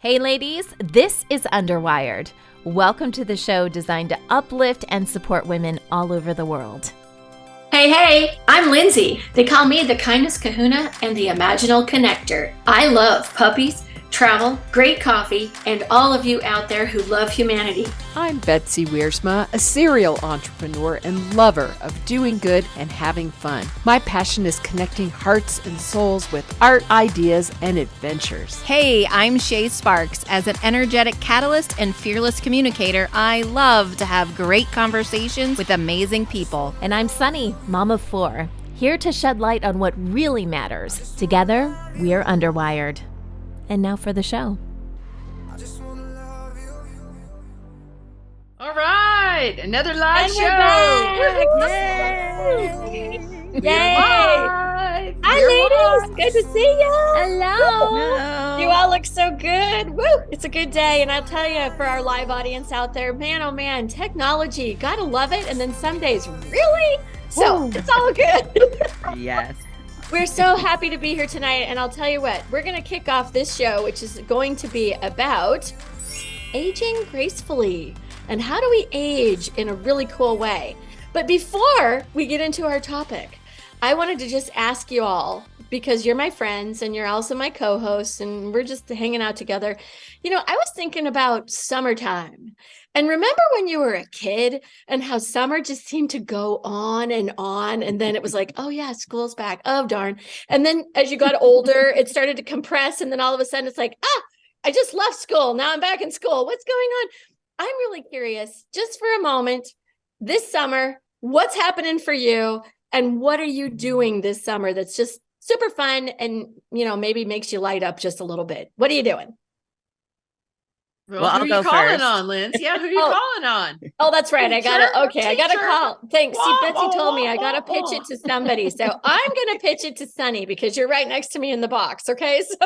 Hey ladies, this is Underwired. Welcome to the show designed to uplift and support women all over the world. Hey, I'm Lindsay. They call me the kindness kahuna and the imaginal connector. I love puppies, travel, great coffee, and all of you out there who love humanity. I'm Betsy, a serial entrepreneur and lover of doing good and having fun. My passion is connecting hearts and souls with art, ideas, and adventures. Hey, I'm Shay Sparks. As an energetic catalyst and fearless communicator, I love to have great conversations with amazing people. And I'm Sunny, mom of 4, here to shed light on what really matters. Together, we're Underwired. And now for the show. All right, another live show. Yay! Yay! Hi, ladies. Good to see you. Hello. You all look so good. Woo! It's a good day, and I'll tell you, for our live audience out there, man, oh man, technology, gotta love it. And then some days, really? So it's all good. Yes. We're so happy to be here tonight, and I'll tell you what, we're going to kick off this show, which is going to be about aging gracefully and how do we age in a really cool way. But before we get into our topic, I wanted to just ask you all, because you're my friends and you're also my co-hosts and we're just hanging out together. You know, I was thinking about summertime. And remember when you were a kid and how summer just seemed to go on, and then it was like, oh yeah, school's back. Oh darn. And then as you got older, it started to compress. And then all of a sudden it's like, I just left school. Now I'm back in school. What's going on? I'm really curious, just for a moment, this summer, what's happening for you? And what are you doing this summer that's just super fun and, you know, maybe makes you light up just a little bit? What are you doing? Well, who are you calling on, Linz? Yeah, who are you calling on? Oh, that's right. I gotta Teacher. call. Thanks. See, Betsy Whoa, told me I whoa, gotta whoa. pitch it to somebody. So I'm gonna pitch it to Sunny because you're right next to me in the box. Okay. So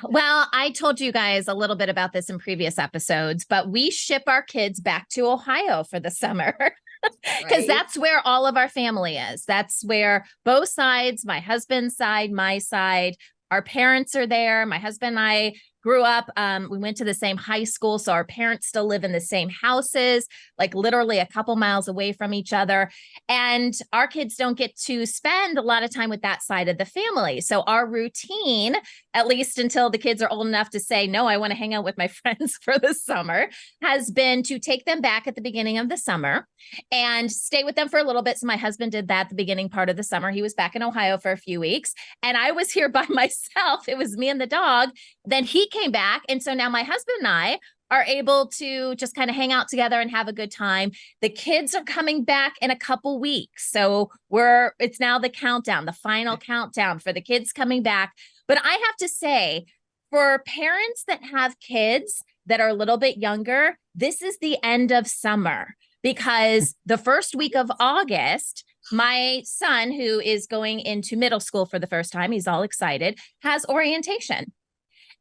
Well, I told you guys a little bit about this in previous episodes, but we ship our kids back to Ohio for the summer. Because that's where all of our family is. That's where both sides, my husband's side, my side, our parents are there. My husband and I grew up, we went to the same high school. So our parents still live in the same houses, like literally a couple miles away from each other. And our kids don't get to spend a lot of time with that side of the family. So our routine, at least until the kids are old enough to say, no, I want to hang out with my friends for the summer, has been to take them back at the beginning of the summer and stay with them for a little bit. So my husband did that the beginning part of the summer. He was back in Ohio for a few weeks and I was here by myself. It was me and the dog. Then he came back. And so now my husband and I are able to just kind of hang out together and have a good time. The kids are coming back in a couple weeks. So it's now the countdown, the final countdown for the kids coming back. But I have to say, for parents that have kids that are a little bit younger, this is the end of summer because the first week of August, my son, who is going into middle school for the first time, he's all excited, has orientation.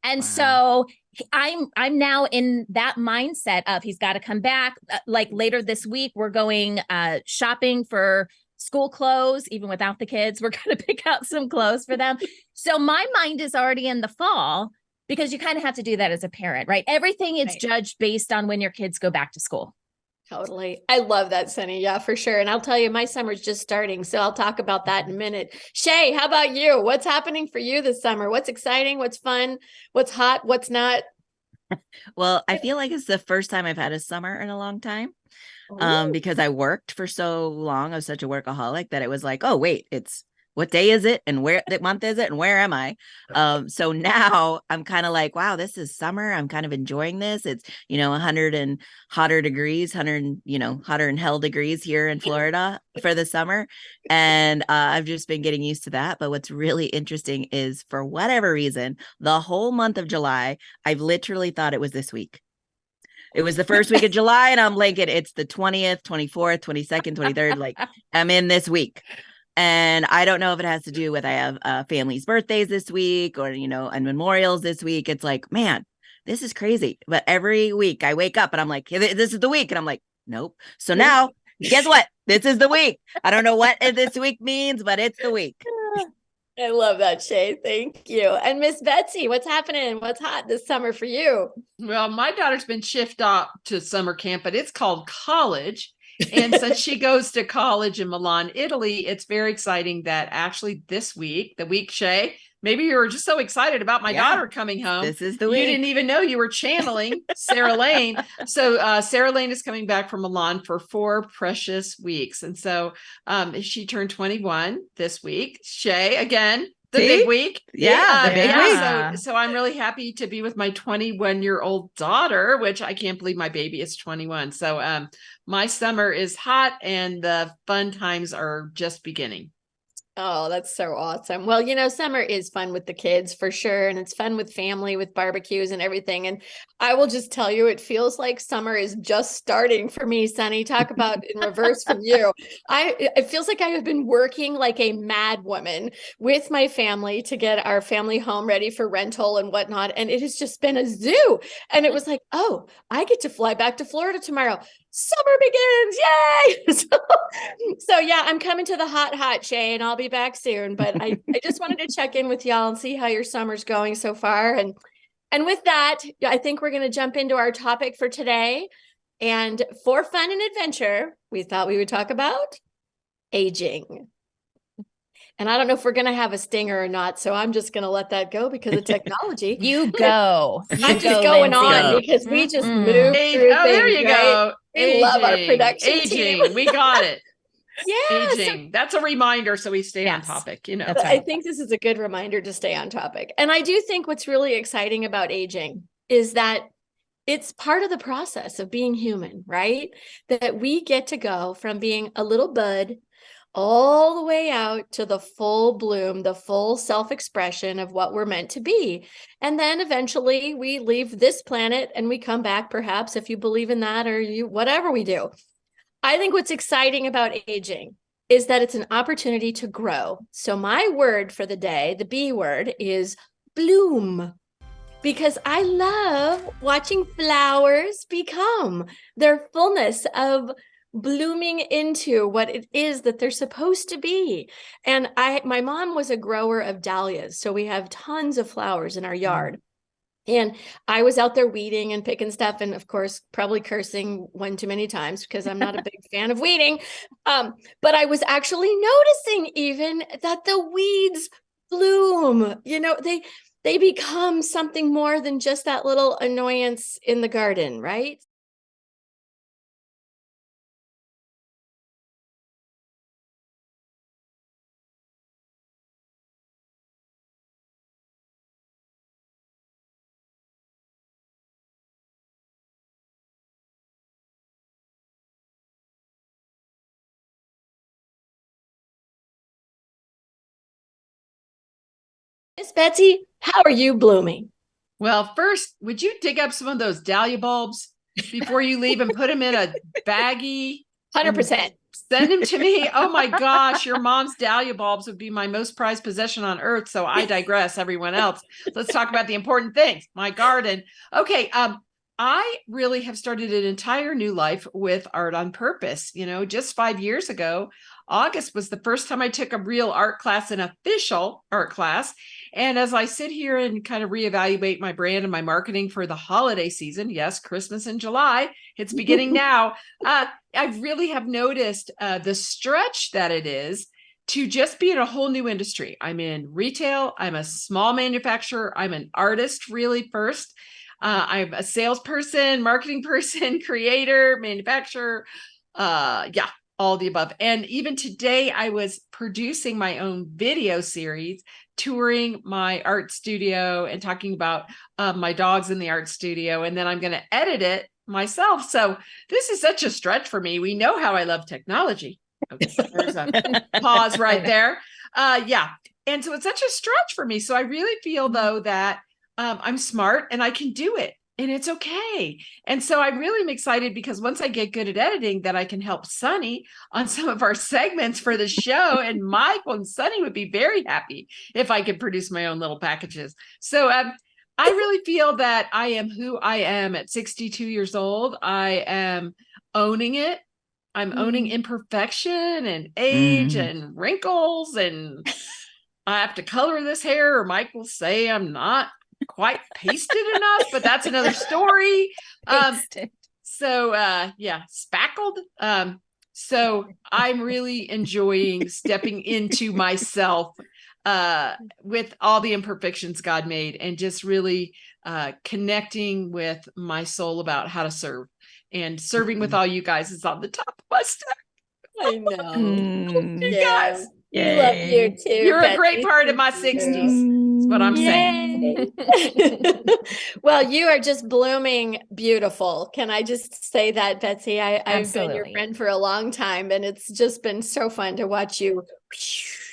And so I'm now in that mindset of he's got to come back. Like later this week, we're going shopping for school clothes, even without the kids. We're going to pick out some clothes for them. So my mind is already in the fall because you kind of have to do that as a parent, right? Everything is judged based on when your kids go back to school. totally. I love that, Sunny. Yeah, for sure. And I'll tell you, my summer's just starting. So I'll talk about that in a minute. Shay, how about you? What's happening for you this summer? What's exciting? What's fun? What's hot? What's not? Well, I feel like it's the first time I've had a summer in a long time. Ooh. Because I worked for so long. I was such a workaholic that it was like, oh, wait, it's what day is it? And where the month is it? And where am I? So now I'm kind of like, wow, this is summer. I'm kind of enjoying this. It's, 100 and hotter degrees, 100, hotter and hell degrees here in Florida for the summer. And I've just been getting used to that. But what's really interesting is for whatever reason, the whole month of July, I've literally thought it was this week. It was the first week of July and I'm like, it's the 20th, 24th, 22nd, 23rd. Like I'm in this week. And I don't know if it has to do with I have family's birthdays this week or, and memorials this week. It's like, man, this is crazy. But every week I wake up and I'm like, hey, this is the week. And I'm like, nope. So now guess what? This is the week. I don't know what this week means, but it's the week. I love that, Shay. Thank you. And Miss Betsy, what's happening? What's hot this summer for you? Well, my daughter's been shifted off to summer camp, but it's called college. And since she goes to college in Milan, Italy, it's very exciting that actually this week, the week, Shay, maybe you were just so excited about my daughter coming home. This is the week. You didn't even know you were channeling Sarah Lane. So Sarah Lane is coming back from Milan for 4 precious weeks. And so she turned 21 this week. Shay, again, the big week. Yeah, the big week. So I'm really happy to be with my 21-year-old daughter, which I can't believe my baby is 21. So my summer is hot and the fun times are just beginning. Oh, that's so awesome. Well, summer is fun with the kids for sure. And it's fun with family, with barbecues and everything. And I will just tell you, it feels like summer is just starting for me, Sunny. Talk about in reverse from you. It feels like I have been working like a mad woman with my family to get our family home ready for rental and whatnot. And it has just been a zoo. And it was like, oh, I get to fly back to Florida tomorrow. Summer begins. Yay. So yeah, I'm coming to the hot Shay, and I'll be back soon. But I just wanted to check in with y'all and see how your summer's going so far. And with that, I think we're going to jump into our topic for today. And for fun and adventure, we thought we would talk about aging. And I don't know if we're going to have a stinger or not. So I'm just going to let that go because of technology. You go. I'm just going on because we just moved through things, there you go. We love our production team. We got it. Yeah. Aging. That's a reminder. So we stay on topic, That's right. I think this is a good reminder to stay on topic. And I do think what's really exciting about aging is that it's part of the process of being human, right? That we get to go from being a little bud all the way out to the full bloom, the full self-expression of what we're meant to be. And then eventually we leave this planet and we come back, perhaps, if you believe in that or whatever we do. I think what's exciting about aging is that it's an opportunity to grow. So my word for the day, the B word, is bloom. Because I love watching flowers become their fullness of blooming into what it is that they're supposed to be. And my mom was a grower of dahlias. So we have tons of flowers in our yard. And I was out there weeding and picking stuff. And of course, probably cursing one too many times because I'm not a big fan of weeding. But I was actually noticing even that the weeds bloom, they become something more than just that little annoyance in the garden, right? Miss Betsy, how are you blooming? Well, first, would you dig up some of those dahlia bulbs before you leave and put them in a baggie? 100%. Send them to me. Oh my gosh, your mom's dahlia bulbs would be my most prized possession on earth. So I digress, everyone else. Let's talk about the important things. My garden. Okay. I really have started an entire new life with art on purpose. Just 5 years ago, August was the first time I took a real art class, an official art class. And as I sit here and kind of reevaluate my brand and my marketing for the holiday season, yes, Christmas in July, it's beginning now. I really have noticed the stretch that it is to just be in a whole new industry. I'm in retail. I'm a small manufacturer. I'm an artist really first. I'm a salesperson, marketing person, creator, manufacturer. All the above. And even today, I was producing my own video series, touring my art studio and talking about my dogs in the art studio. And then I'm going to edit it myself. So this is such a stretch for me. We know how I love technology. Okay, there's a pause right there. And so it's such a stretch for me. So I really feel, though, that I'm smart and I can do it. And it's okay. And so I really am excited because once I get good at editing, that I can help Sunny on some of our segments for the show. And Michael and Sunny would be very happy if I could produce my own little packages. So I really feel that I am who I am at 62 years old. I am owning it. I'm owning imperfection and age and wrinkles and I have to color this hair, or Mike will say I'm not quite pasted enough, but that's another story. Spackled. So I'm really enjoying stepping into myself with all the imperfections God made, and just really connecting with my soul about how to serve, and serving with all you guys is on the top of my stack. I know. You guys. We love you too. You're Betsy. a great part of my 60s. That's what I'm saying. Well, you are just blooming beautiful. Can I just say that, Betsy? I've been your friend for a long time, and it's just been so fun to watch you.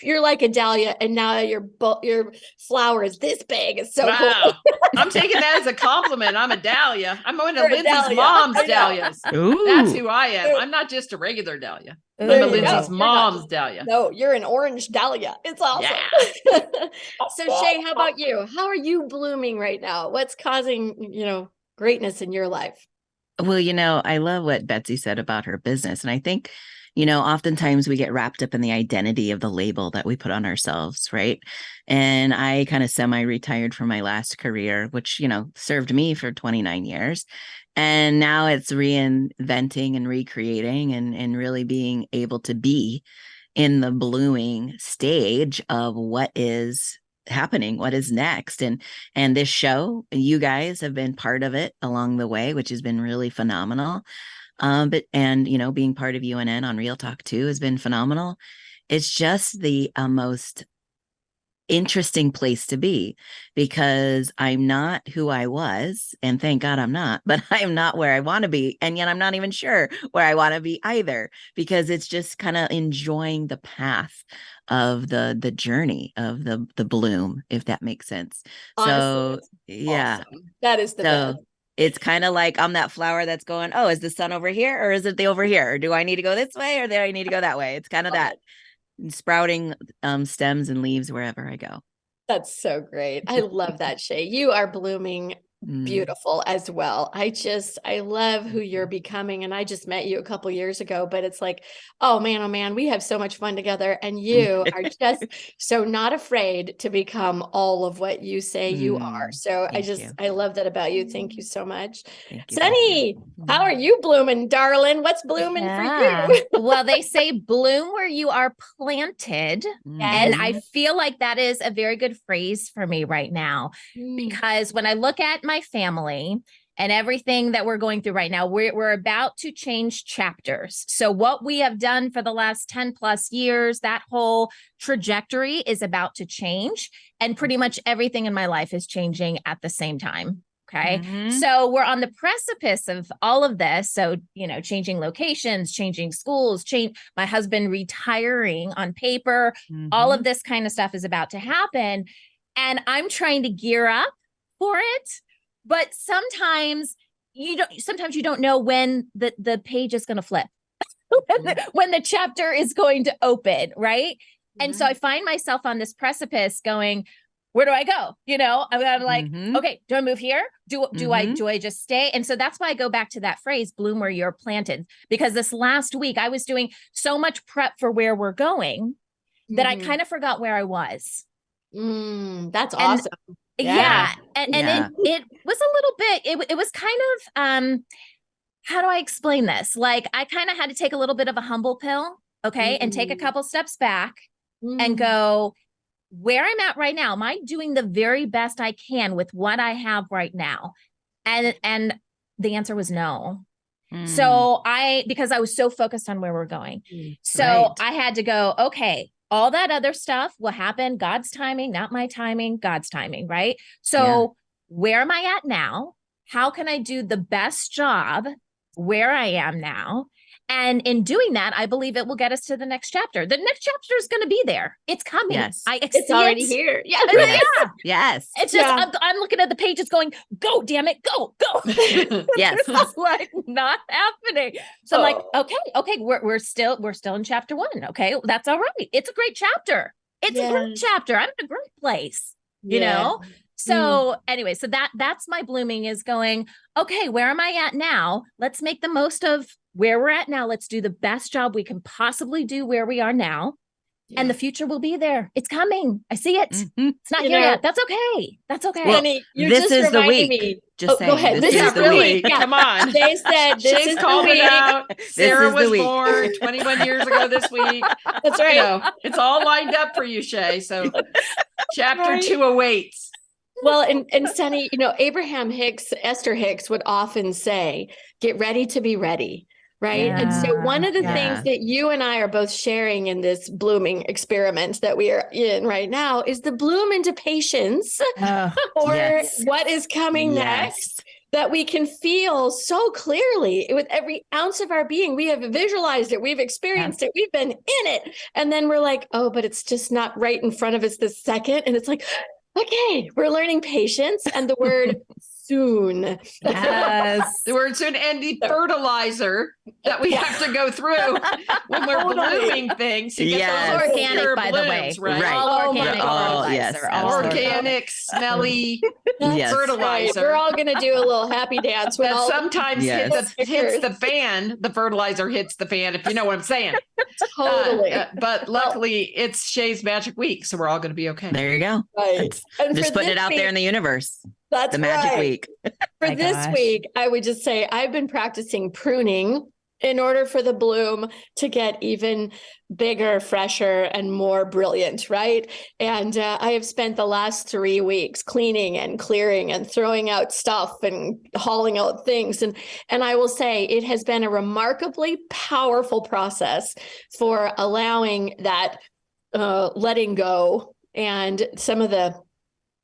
You're like a dahlia, and now your flower is this big. It's so cool. I'm taking that as a compliment. I'm a dahlia. I'm one of Lindsay's mom's dahlias. Ooh. That's who I am. I'm not just a regular dahlia. I'm a Lindsay's mom's dahlia. No, you're an orange dahlia. It's awesome. Yeah. So Shay, how about you? How are you blooming right now? What's causing, greatness in your life? Well, I love what Betsy said about her business. And I think, oftentimes we get wrapped up in the identity of the label that we put on ourselves, right? And I kind of semi-retired from my last career, which, served me for 29 years. And now it's reinventing and recreating and really being able to be in the blooming stage of what is happening, what is next. And this show, you guys have been part of it along the way, which has been really phenomenal. Being part of UNN on Real Talk too has been phenomenal. It's just the most interesting place to be, because I'm not who I was, and thank God I'm not, but I'm not where I want to be. And yet I'm not even sure where I want to be either, because it's just kind of enjoying the path of the journey of the bloom, if that makes sense. Honestly, so yeah, awesome. That is the best. It's kind of like I'm that flower that's going, oh, is the sun over here, or is it the over here? Or do I need to go this way, or do I need to go that way? It's kind of that sprouting stems and leaves wherever I go. That's so great. I love that, Shay. You are blooming beautiful as well. I love who you're becoming. And I just met you a couple years ago, but it's like, oh man, we have so much fun together. And you are just so not afraid to become all of what you say you are. So I love that about you. Thank you so much. Sunny, how are you blooming, darling? What's blooming for you? Well, they say bloom where you are planted. And I feel like that is a very good phrase for me right now, because when I look at my family and everything that we're going through right now, we're about to change chapters. So what we have done for the last 10 plus years, that whole trajectory is about to change. And pretty much everything in my life is changing at the same time. Okay. So we're on the precipice of all of this. So, changing locations, changing schools, my husband retiring on paper, all of this kind of stuff is about to happen. And I'm trying to gear up for it. But sometimes you don't know when the page is going to flip, when the chapter is going to open. Right. And so I find myself on this precipice going, where do I go? I'm like, okay, do I move here? Do I just stay? And so that's why I go back to that phrase, bloom where you're planted, because this last week I was doing so much prep for where we're going that I kind of forgot where I was. That's awesome. Yeah. And it was a little bit, it was kind of, how do I explain this? Like I kind of had to take a little bit of a humble pill. Okay. And take a couple steps back and go, where I'm at right now, am I doing the very best I can with what I have right now? And the answer was no. So because I was so focused on where we're going. So I had to go, okay, all that other stuff will happen. God's timing, not my timing, God's timing, right? So where am I at now? How can I do the best job where I am now? And in doing that, I believe it will get us to the next chapter. The next chapter is going to be there. It's coming. Yes. It's already here. Yeah. Yes. It's just, I'm looking at the pages going, go, damn it, go. Yes. It's like not happening. So I'm like, okay, we're still in chapter 1. Okay. That's all right. It's a great chapter. It's a great chapter. I'm in a great place, you know? So anyway, so that's my blooming is going, okay, where am I at now? Let's make the most of where we're at now. Let's do the best job we can possibly do where we are now. and the future will be there. It's coming. I see it. Mhm. It's not You here know- yet. That's okay. That's okay. Well, Honey, you're this just is the reminding week. me. Just saying. Go ahead. This is is the the really, week. Yeah. come on. They said this Shay's is the called it week. out. Sarah is the was week. born 21 years ago this week. That's right. You know, it's all lined up for you, Shay. So chapter Right. 2 awaits. Well, and Sunny, Abraham Hicks, Esther Hicks would often say, get ready to be ready. Right. And so one of the things that you and I are both sharing in this blooming experiment that we are in right now is the bloom into patience for yes. what is coming next, that we can feel so clearly with every ounce of our being. We have visualized it. We've experienced it. We've been in it. And then we're like, oh, but it's just not right in front of us this second. And it's like, okay, we're learning patience and the word soon. Yes. The word soon, and the fertilizer that we have to go through when we're blooming things. You get Yes. those Organic, pure by the way. blooms, right? Right. All organic Oh, fertilizer. yes, all absolutely. Organic, smelly Yes. fertilizer. We're all going to do a little happy dance when that all sometimes Yes. hits the fan. The fertilizer hits the fan, if you know what I'm saying. totally. But luckily, it's Shay's magic week, so we're all going to be okay. There you go. Right. And Just for putting it this out there in week- the universe. That's The magic right. week. For My this gosh. week, I would just say I've been practicing pruning in order for the bloom to get even bigger, fresher, and more brilliant, right? And I have spent the last 3 weeks cleaning and clearing and throwing out stuff and hauling out things. And I will say it has been a remarkably powerful process for allowing that letting go and some of the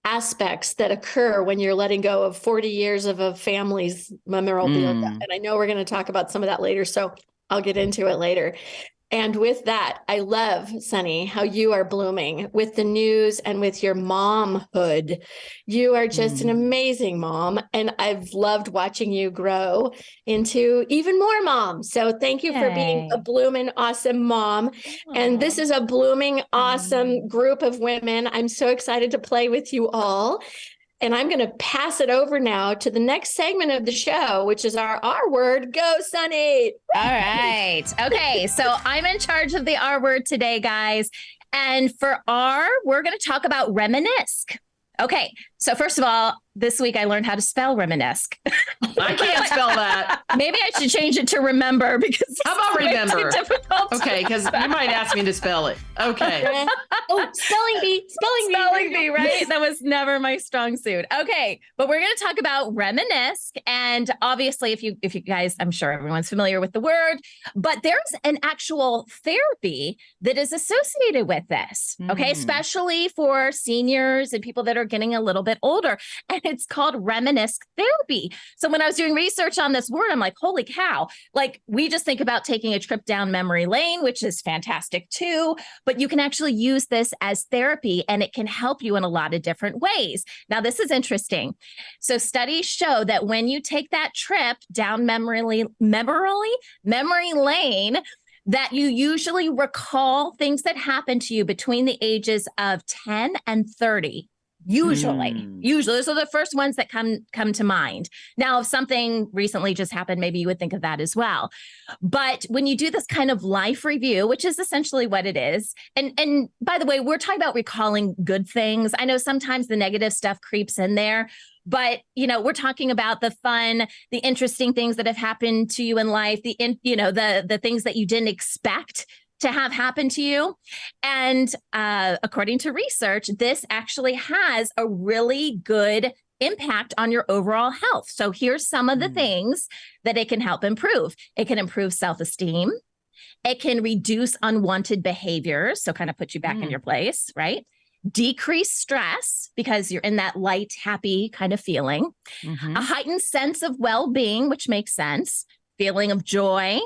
aspects that occur when you're letting go of 40 years of a family's memorabilia. And I know we're going to talk about some of that later, so I'll get into it later. And with that, I love, Sunny, how you are blooming with the news and with your momhood. You are just an amazing mom, and I've loved watching you grow into even more mom. So thank you for being a blooming, awesome mom. And this is a blooming, awesome group of women. I'm so excited to play with you all. And I'm going to pass it over now to the next segment of the show, which is our R word. Go, Sunny. All right. Okay. So I'm in charge of the R word today, guys. And for R, we're going to talk about reminisce. Okay. So first of all, this week I learned how to spell reminisce. I can't spell that. Maybe I should change it to remember because How about it's way too remember? difficult to Okay, because you might ask me to spell it. Okay. Oh, spelling bee. Spelling bee, right? That was never my strong suit. Okay, but we're going to talk about reminisce, and obviously, if you guys, I'm sure everyone's familiar with the word, but there's an actual therapy that is associated with this. Okay, especially for seniors and people that are getting a little bit older, and it's called reminisce therapy. So when I was doing research on this word, I'm like, holy cow! Like we just think about taking a trip down memory lane, which is fantastic too, but you can actually use this as therapy and it can help you in a lot of different ways. Now, this is interesting. So studies show that when you take that trip down memory lane, that you usually recall things that happened to you between the ages of 10 and 30. Usually, those are the first ones that come to mind. Now, if something recently just happened, maybe you would think of that as well. But when you do this kind of life review, which is essentially what it is, and by the way, we're talking about recalling good things. I know sometimes the negative stuff creeps in there, but we're talking about the fun, the interesting things that have happened to you in life, the things that you didn't expect to have happen to you. And according to research, this actually has a really good impact on your overall health. So here's some of the things that it can help improve. It can improve self-esteem. It can reduce unwanted behaviors. So kind of put you back in your place, right? Decrease stress because you're in that light, happy kind of feeling. A heightened sense of well-being, which makes sense. Feeling of joy.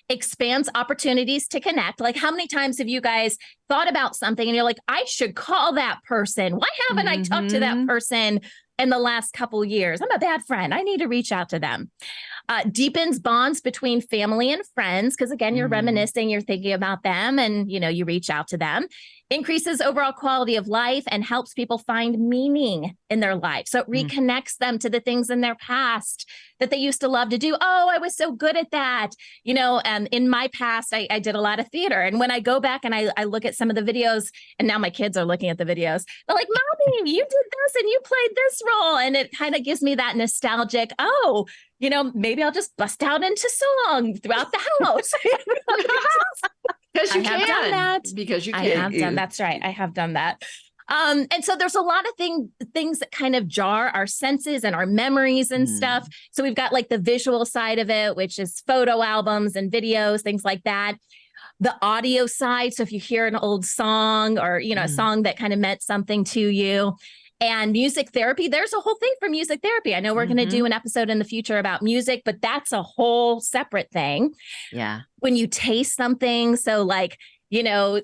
Expands opportunities to connect. Like how many times have you guys thought about something and you're like, I should call that person. Why haven't I talked to that person in the last couple of years? I'm a bad friend. I need to reach out to them. Deepens bonds between family and friends. Because again, you're reminiscing, you're thinking about them and, you reach out to them. increases overall quality of life and helps people find meaning in their life. So it reconnects them to the things in their past that they used to love to do. Oh, I was so good at that. In my past, I did a lot of theater. And when I go back and I look at some of the videos, and now my kids are looking at the videos, they're like, Mommy, you did this and you played this role. And it kind of gives me that nostalgic, maybe I'll just bust out into song throughout the house. Because you have done that. Because you can. I have done. That's right. I have done that. And so there's a lot of things that kind of jar our senses and our memories and stuff. So we've got like the visual side of it, which is photo albums and videos, things like that. The audio side. So if you hear an old song or, a song that kind of meant something to you. And music therapy, there's a whole thing for music therapy. I know we're going to do an episode in the future about music, but that's a whole separate thing. Yeah. When you taste something, so like,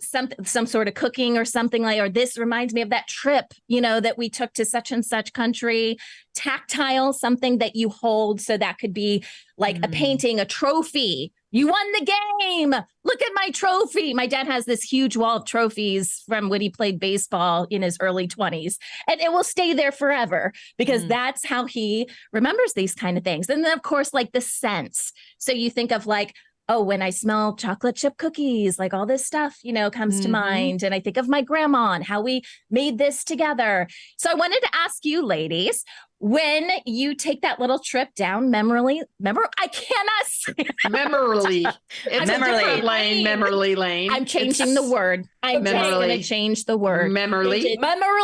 some sort of cooking or something like, or this reminds me of that trip, that we took to such and such country. Tactile, something that you hold. So that could be like a painting, a trophy. You won the game. Look at my trophy. My dad has this huge wall of trophies from when he played baseball in his early 20s. And it will stay there forever because that's how he remembers these kind of things. And then, of course, like the scents. So you think of like, oh, when I smell chocolate chip cookies, like all this stuff, comes to mind. And I think of my grandma and how we made this together. So I wanted to ask you, ladies, when you take that little trip down memory, I cannot say Memory. It's a different lane, memory lane. I'm changing the word. I'm just going to change the word. Memory. Memory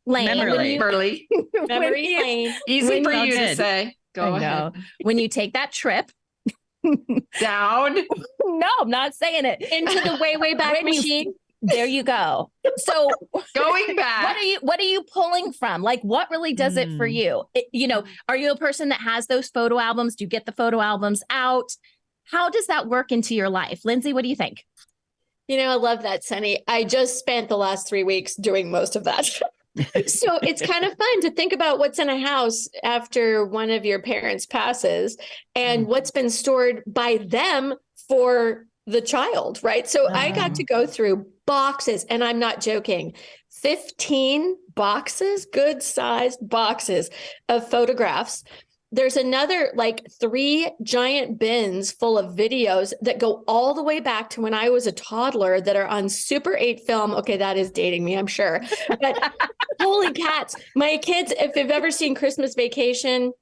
lane. Memory lane. Easy for you to say. Go ahead. When you take that trip, down. No, I'm not saying it. Into the way back machine. There you go. So going back, what are you pulling from? Like, what really does it for you? Are you a person that has those photo albums? Do you get the photo albums out? How does that work into your life? Lindsay, what do you think? I love that, Sunny. I just spent the last 3 weeks doing most of that. So it's kind of fun to think about what's in a house after one of your parents passes and what's been stored by them for the child, right? So I got to go through boxes, and I'm not joking, 15 boxes, good sized boxes of photographs. There's another like 3 giant bins full of videos that go all the way back to when I was a toddler that are on Super 8 film. Okay, that is dating me, I'm sure. But holy cats, my kids, if you've ever seen Christmas Vacation,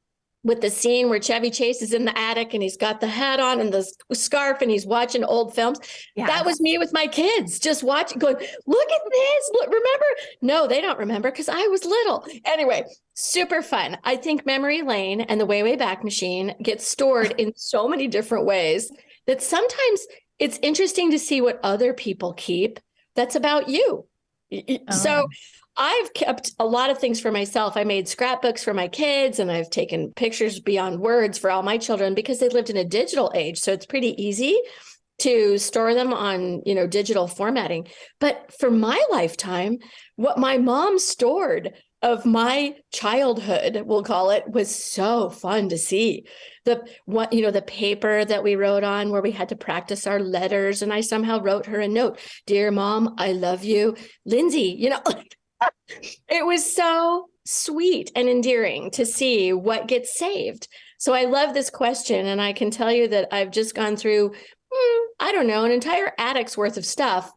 with the scene where Chevy Chase is in the attic and he's got the hat on and the scarf and he's watching old films. Yeah. That was me with my kids, just watching, going, look at this. Look, remember? No, they don't remember because I was little. Anyway, super fun. I think memory lane and the way back machine gets stored in so many different ways that sometimes it's interesting to see what other people keep that's about you. So I've kept a lot of things for myself. I made scrapbooks for my kids, and I've taken pictures beyond words for all my children because they lived in a digital age. So it's pretty easy to store them on, digital formatting. But for my lifetime, what my mom stored of my childhood, we'll call it, was so fun to see. The paper that we wrote on where we had to practice our letters. And I somehow wrote her a note. Dear Mom, I love you. Lindsay, it was so sweet and endearing to see what gets saved. So I love this question. And I can tell you that I've just gone through, an entire attic's worth of stuff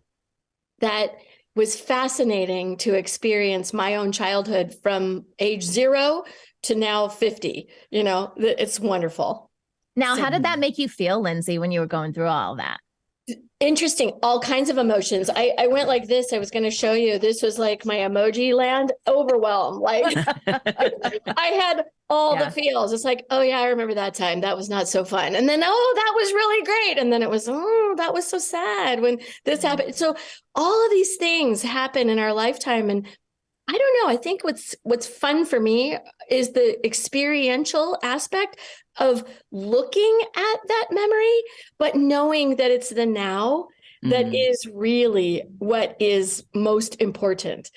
that was fascinating to experience my own childhood from age 0 to now 50. It's wonderful. Now, how did that make you feel, Lindsay, when you were going through all that? Interesting. All kinds of emotions. I went like this. I was going to show you. This was like my emoji land overwhelm. Like I had all the feels. It's like, oh yeah, I remember that time. That was not so fun. And then, oh, that was really great. And then it was, oh, that was so sad when this happened. So all of these things happen in our lifetime. And I don't know. I think what's fun for me is the experiential aspect of looking at that memory, but knowing that it's the now that is really what is most important.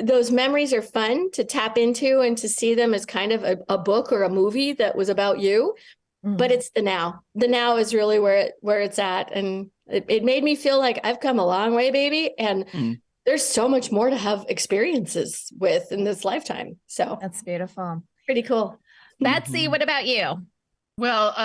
Those memories are fun to tap into and to see them as kind of a book or a movie that was about you, but it's the now. The now is really where it's at. And it made me feel like I've come a long way, baby. And there's so much more to have experiences with in this lifetime. So That's beautiful. pretty cool. Betsy, what about you? Well,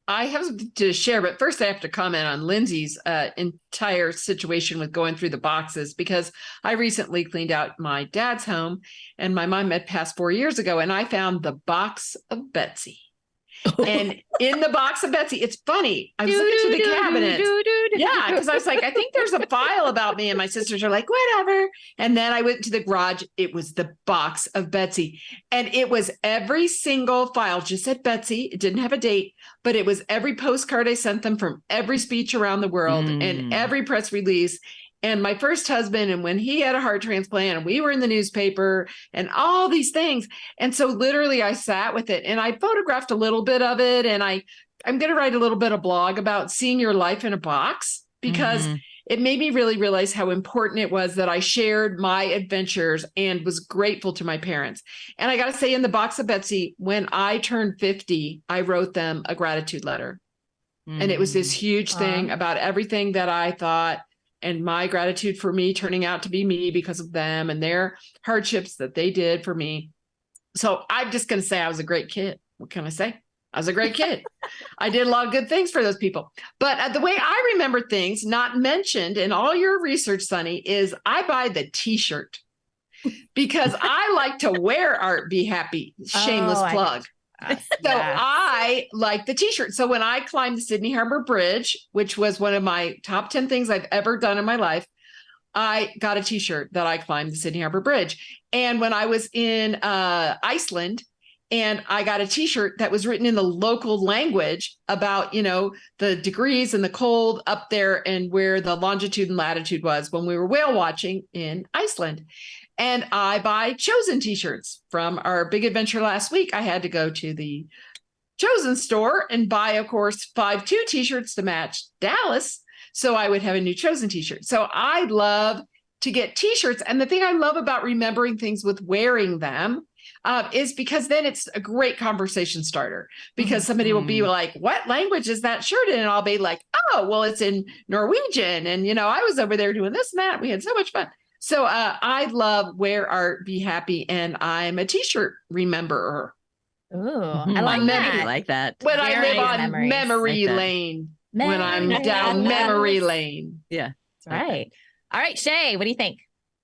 I have to share, but first I have to comment on Lindsay's entire situation with going through the boxes, because I recently cleaned out my dad's home and my mom had passed 4 years ago, and I found the box of Betsy. And in the box of Betsy, it's funny. I was looking through the cabinet. Yeah, because I was like, I think there's a file about me. And my sisters are like, whatever. And then I went to the garage. It was the box of Betsy. And it was every single file, just said Betsy. It didn't have a date, but it was every postcard I sent them from every speech around the world and every press release. And my first husband, and when he had a heart transplant, and we were in the newspaper and all these things. And so literally I sat with it and I photographed a little bit of it. And I'm going to write a little bit of blog about seeing your life in a box, because it made me really realize how important it was that I shared my adventures and was grateful to my parents. And I got to say, in the box of Betsy, when I turned 50, I wrote them a gratitude letter. And it was this huge thing about everything that I thought, and my gratitude for me turning out to be me because of them and their hardships that they did for me. So I'm just going to say I was a great kid. What can I say? I was a great kid. I did a lot of good things for those people. But the way I remember things, not mentioned in all your research, Sunny, is I buy the t-shirt because I like to wear art, be happy, shameless plug. So I like the t-shirt. So when I climbed the Sydney Harbor Bridge, which was one of my top 10 things I've ever done in my life, I got a t-shirt that I climbed the Sydney Harbor Bridge. And when I was in Iceland, and I got a t-shirt that was written in the local language about, the degrees and the cold up there and where the longitude and latitude was when we were whale watching in Iceland. And I buy Chosen t-shirts. From our big adventure last week, I had to go to the Chosen store and buy, of course, 5-2 t-shirts to match Dallas. So I would have a new Chosen t-shirt. So I love to get t-shirts. And the thing I love about remembering things with wearing them is because then it's a great conversation starter, because somebody will be like, what language is that shirt in? And I'll be like, oh, well, it's in Norwegian. And, I was over there doing this and that. We had so much fun. So I love wear art, be happy, and I'm a t-shirt rememberer. Ooh, I like that. I like that. When I live on memories. memory lane, when I'm down memory lane. Yeah. That's right. All right, Shay, what do you think?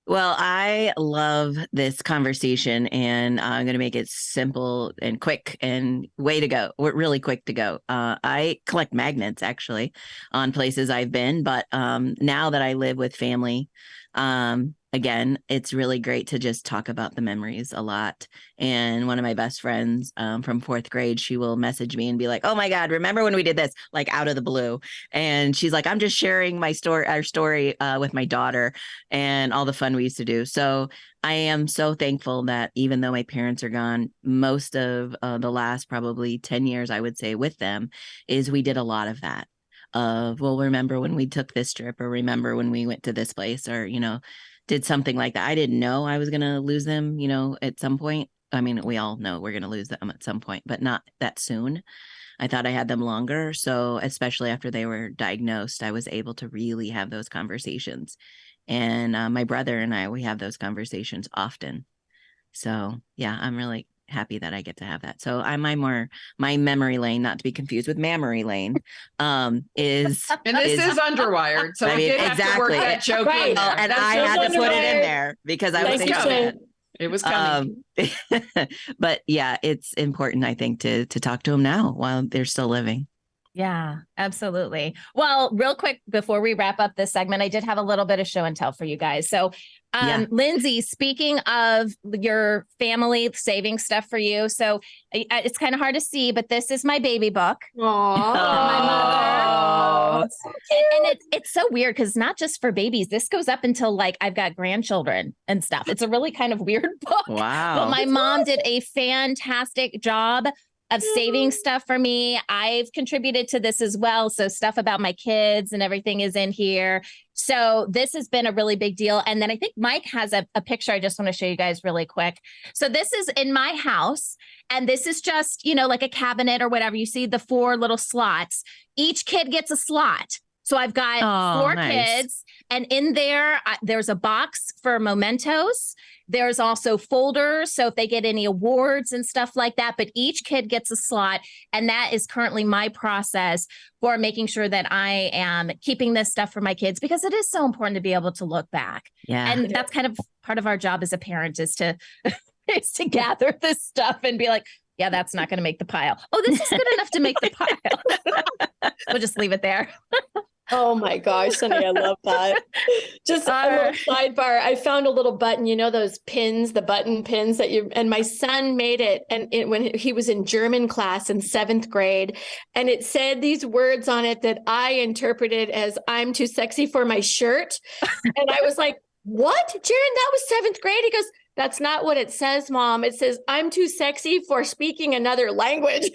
Well, I love this conversation, and I'm going to make it simple and quick and way to go. We're really quick to go. I collect magnets actually on places I've been, but now that I live with family, again, it's really great to just talk about the memories a lot. And one of my best friends from 4th grade, she will message me and be like, oh my God, remember when we did this? Like out of the blue. And she's like, I'm just sharing our story with my daughter and all the fun we used to do. So I am so thankful that even though my parents are gone, most of the last probably 10 years, I would say, with them, is we did a lot of that. Well, remember when we took this trip, or remember when we went to this place, or, did something like that. I didn't know I was going to lose them, at some point. I mean, we all know we're going to lose them at some point, but not that soon. I thought I had them longer. So especially after they were diagnosed, I was able to really have those conversations. And my brother and I, we have those conversations often. So yeah, I'm really happy that I get to have that. So my memory lane, not to be confused with mammary lane, is and this is Underwired. So I mean, have to work that joke in there. And I had to put it in there because I was thinking it was coming. But yeah, it's important, I think, to talk to them now while they're still living. Yeah, absolutely. Well, real quick, before we wrap up this segment, I did have a little bit of show and tell for you guys. So Lindsay, speaking of your family saving stuff for you. So it's kind of hard to see, but this is my baby book. Aww. My mother. And it's so weird because not just for babies. This goes up until like I've got grandchildren and stuff. It's a really kind of weird book. Wow. But my mom did a fantastic job of saving stuff for me. I've contributed to this as well. So stuff about my kids and everything is in here. So this has been a really big deal. And then I think Mike has a picture I just want to show you guys really quick. So this is in my house. And this is just, like a cabinet or whatever. You see the 4 little slots. Each kid gets a slot. So I've got 4 kids, and in there, there's a box for mementos. There's also folders. So if they get any awards and stuff like that, but each kid gets a slot. And that is currently my process for making sure that I am keeping this stuff for my kids, because it is so important to be able to look back. Yeah. And that's kind of part of our job as a parent, is to is to gather this stuff and be like, yeah, that's not going to make the pile. Oh, this is good enough to make the pile. We'll just leave it there. Oh my gosh, Sunny, I love that. Just a little sidebar. I found a little button, you know, those pins, the button pins and my son made it. And when he was in German class in 7th grade, and it said these words on it that I interpreted as "I'm too sexy for my shirt." And I was like, what, Jaron, that was 7th grade? He goes, that's not what it says, Mom. It says, "I'm too sexy for speaking another language."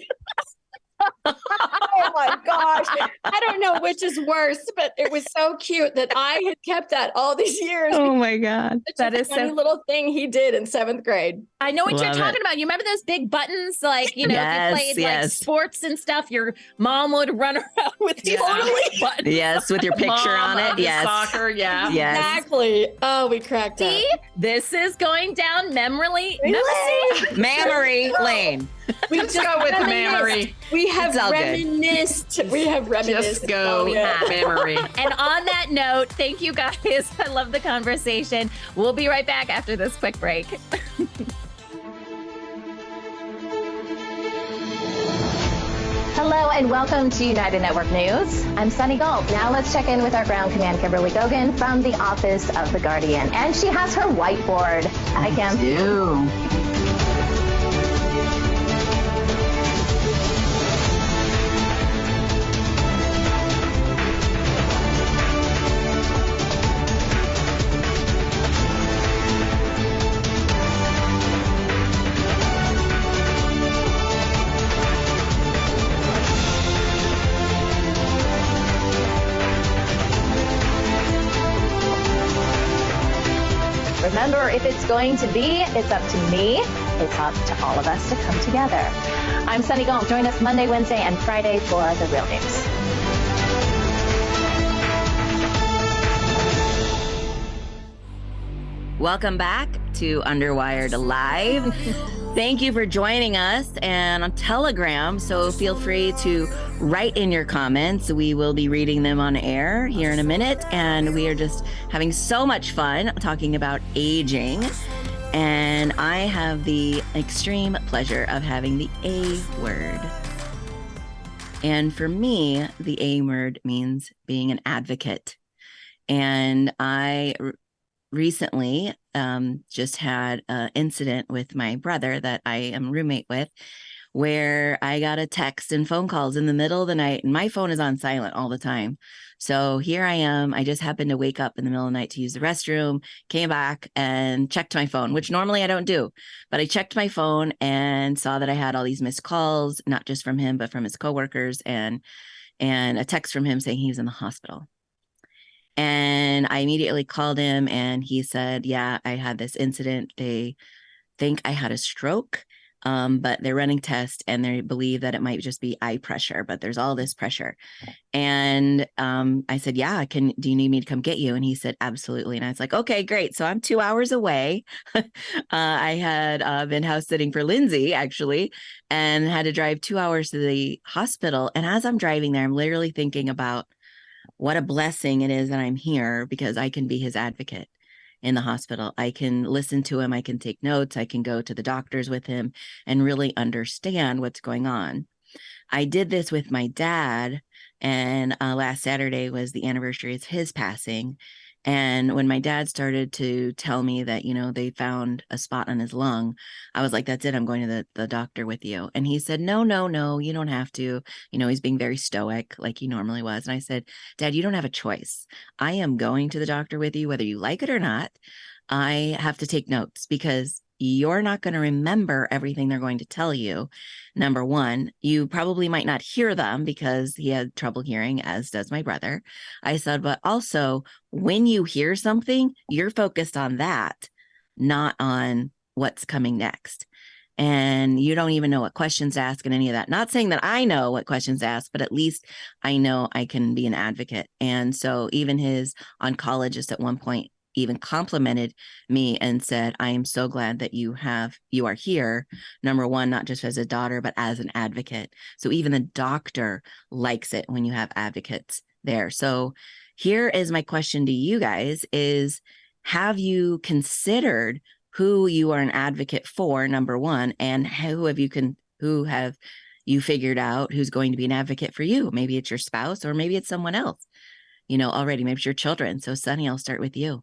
Oh my gosh. I don't know which is worse, but it was so cute that I had kept that all these years. Oh my God. That is a funny little thing he did in 7th grade. I know what you're talking about. You remember those big buttons? Like, you know, if you played like sports and stuff, your mom would run around with these buttons. Yes, with your picture on it. Yes. Soccer, yeah. Yes. Exactly. Oh, we cracked up. See, this is going down memory lane. We Let's go with memory. We have reminisced. We have reminisced. Just go memory. And on that note, thank you guys. I love the conversation. We'll be right back after this quick break. Hello and welcome to United Network News. I'm Sunny Galt. Now let's check in with our ground command, Kimberly Gogan, from the Office of the Guardian. And she has her whiteboard. Hi, Kim. Remember, if it's going to be, it's up to me. It's up to all of us to come together. I'm Sunny Galt. Join us Monday, Wednesday, and Friday for the real news. Welcome back to Underwired Live. Thank you for joining us, and on Telegram, so feel free to write in your comments. We will be reading them on air here in a minute, and we are just having so much fun talking about aging. And I have the extreme pleasure of having the A word. And for me, the A word means being an advocate. And I recently just had an incident with my brother that I am roommate with, where I got a text and phone calls in the middle of the night, and my phone is on silent all the time. So here I am. I just happened to wake up in the middle of the night to use the restroom, came back and checked my phone, which normally I don't do, but I checked my phone and saw that I had all these missed calls, not just from him, but from his coworkers, and a text from him saying he was in the hospital. And I immediately called him, and he said, yeah, I had this incident. They think I had a stroke, but they're running tests and they believe that it might just be eye pressure, but there's all this pressure. And I said, yeah, do you need me to come get you? And he said, absolutely. And I was like, okay, great. So I'm 2 hours away. I had been house sitting for Lindsay, actually, and had to drive 2 hours to the hospital. And as I'm driving there, I'm literally thinking about what a blessing it is that I'm here, because I can be his advocate in the hospital. I can listen to him. I can take notes. I can go to the doctors with him and really understand what's going on. I did this with my dad, and last Saturday was the anniversary of his passing. And when my dad started to tell me that, you know, they found a spot on his lung, I was like, that's it. I'm going to the doctor with you. And he said, no, you don't have to. You know, he's being very stoic like he normally was. And I said, Dad, you don't have a choice. I am going to the doctor with you, whether you like it or not. I have to take notes, because you're not going to remember everything they're going to tell you. Number one, you probably might not hear them because he had trouble hearing, as does my brother. I said, but also when you hear something, you're focused on that, not on what's coming next. and you don't even know what questions to ask and any of that. Not saying that I know what questions to ask, but at least I know I can be an advocate. And so even his oncologist at one point even complimented me and said, I am so glad that you are here. Number one, not just as a daughter, but as an advocate. So even the doctor likes it when you have advocates there. So here is my question to you guys is, have you considered who you are an advocate for, number one, and who have you figured out who's going to be an advocate for you? Maybe it's your spouse or maybe it's someone else, already, maybe it's your children. So Sunny, I'll start with you.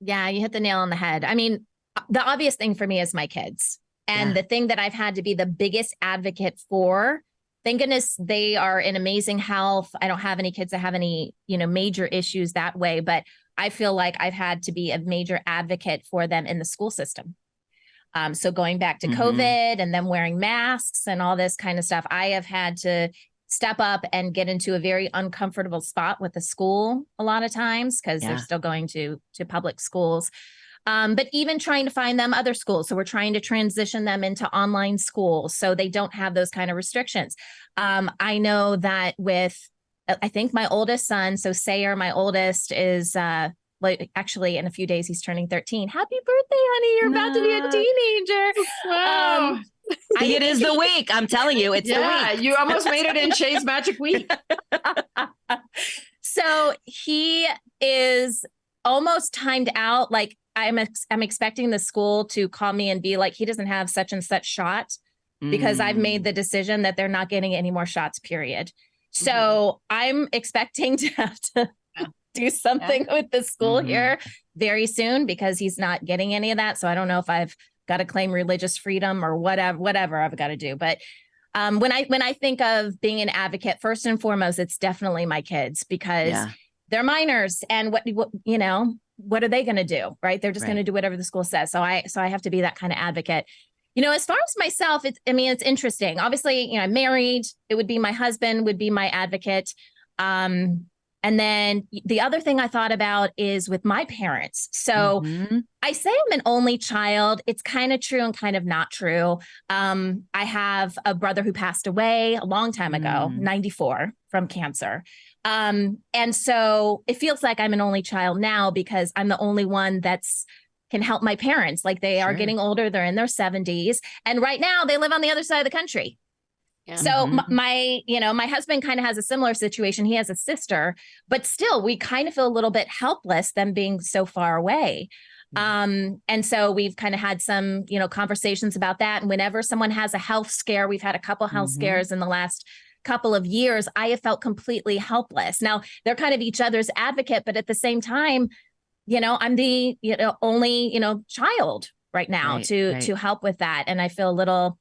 Yeah, you hit the nail on the head. I mean, the obvious thing for me is my kids. And the thing that I've had to be the biggest advocate for, thank goodness they are in amazing health. I don't have any kids that have any, major issues that way, but I feel like I've had to be a major advocate for them in the school system. So going back to COVID and them wearing masks and all this kind of stuff, I have had to step up and get into a very uncomfortable spot with the school a lot of times because they're still going to public schools. But even trying to find them other schools. So we're trying to transition them into online schools so they don't have those kind of restrictions. I know that I think my oldest son, so Sayer, my oldest, is actually in a few days he's turning 13. Happy birthday, honey! You're about to be a teenager. Wow. It is the week. I'm telling you, it's the week. You almost made it in Shay's Magic Week. So he is almost timed out. Like I'm expecting the school to call me and be like, he doesn't have such and such shot because I've made the decision that they're not getting any more shots, period. So I'm expecting to have to do something with the school here very soon because he's not getting any of that. So I don't know if I've got to claim religious freedom or whatever I've got to do. But when I think of being an advocate, first and foremost, it's definitely my kids because they're minors and what are they going to do? Right. They're just going to do whatever the school says. So I have to be that kind of advocate. As far as myself, it's interesting. Obviously, I'm married. It would be my husband would be my advocate. And then the other thing I thought about is with my parents. So I say I'm an only child. It's kind of true and kind of not true. I have a brother who passed away a long time ago, 94, from cancer. And so it feels like I'm an only child now because I'm the only one can help my parents. Like they are getting older. They're in their 70s. And right now they live on the other side of the country. Yeah. So my husband kind of has a similar situation. He has a sister, but still we kind of feel a little bit helpless them being so far away. And so we've kind of had some, conversations about that. And whenever someone has a health scare, we've had a couple health scares in the last couple of years, I have felt completely helpless. Now they're kind of each other's advocate, but at the same time, I'm the, only, child right now to help with that. And I feel a little,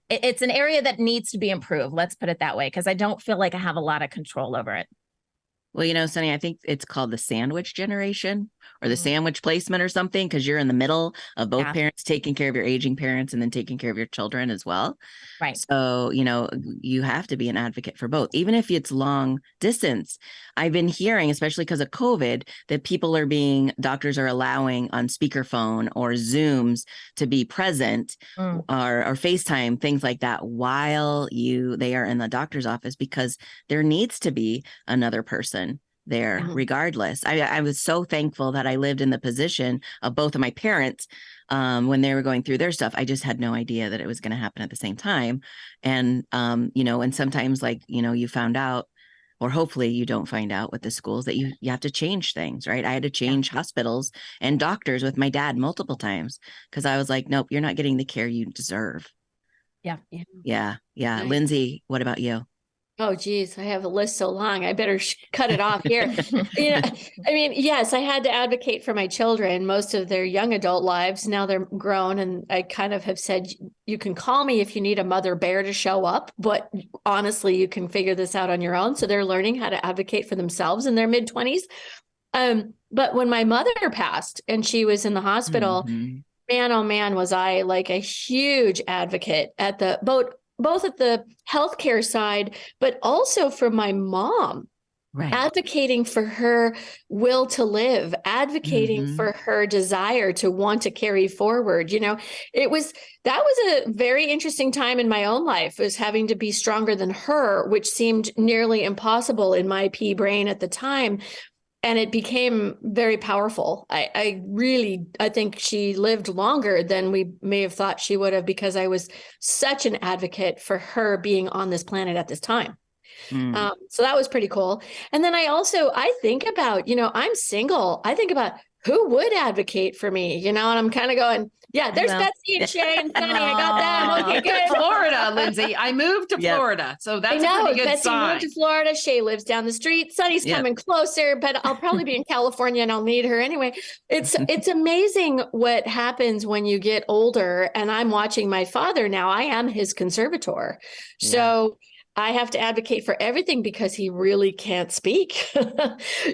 it's an area that needs to be improved. Let's put it that way. Cause I don't feel like I have a lot of control over it. Well, Sunny, I think it's called the sandwich generation or the sandwich placement or something, because you're in the middle of both parents taking care of your aging parents and then taking care of your children as well. Right. So, you have to be an advocate for both, even if it's long distance. I've been hearing, especially because of COVID, that doctors are allowing on speakerphone or Zooms to be present or FaceTime, things like that, while they are in the doctor's office, because there needs to be another person there regardless. I was so thankful that I lived in the position of both of my parents when they were going through their stuff. I just had no idea that it was going to happen at the same time. And, and sometimes you found out, or hopefully you don't find out with the schools, that you have to change things, right? I had to change hospitals and doctors with my dad multiple times because I was like, nope, you're not getting the care you deserve. Yeah. Nice. Lindsay, what about you? Oh, geez, I have a list so long. I better cut it off here. Yes, I had to advocate for my children most of their young adult lives. Now they're grown, and I kind of have said, you can call me if you need a mother bear to show up, but honestly, you can figure this out on your own. So they're learning how to advocate for themselves in their mid-20s. But when my mother passed and she was in the hospital, man, oh man, was I like a huge advocate at both at the healthcare side, but also for my mom. Right. advocating for her will to live, advocating Mhm. for her desire to want to carry forward. That was a very interesting time in my own life, was having to be stronger than her, which seemed nearly impossible in my pea brain at the time. And it became very powerful. I think she lived longer than we may have thought she would have, because I was such an advocate for her being on this planet at this time. So that was pretty cool. And then I think about, I'm single. I think about who would advocate for me, and I'm kind of going, yeah, there's Betsy and Shay and Sunny. I got them. Okay, good. Florida, Lindsay. I moved to Florida. So that's a pretty good Betsy sign. moved to Florida. Shay lives down the street. Sunny's coming closer, but I'll probably be in California and I'll need her anyway. It's amazing what happens when you get older. And I'm watching my father now. I am his conservator. So I have to advocate for everything because he really can't speak.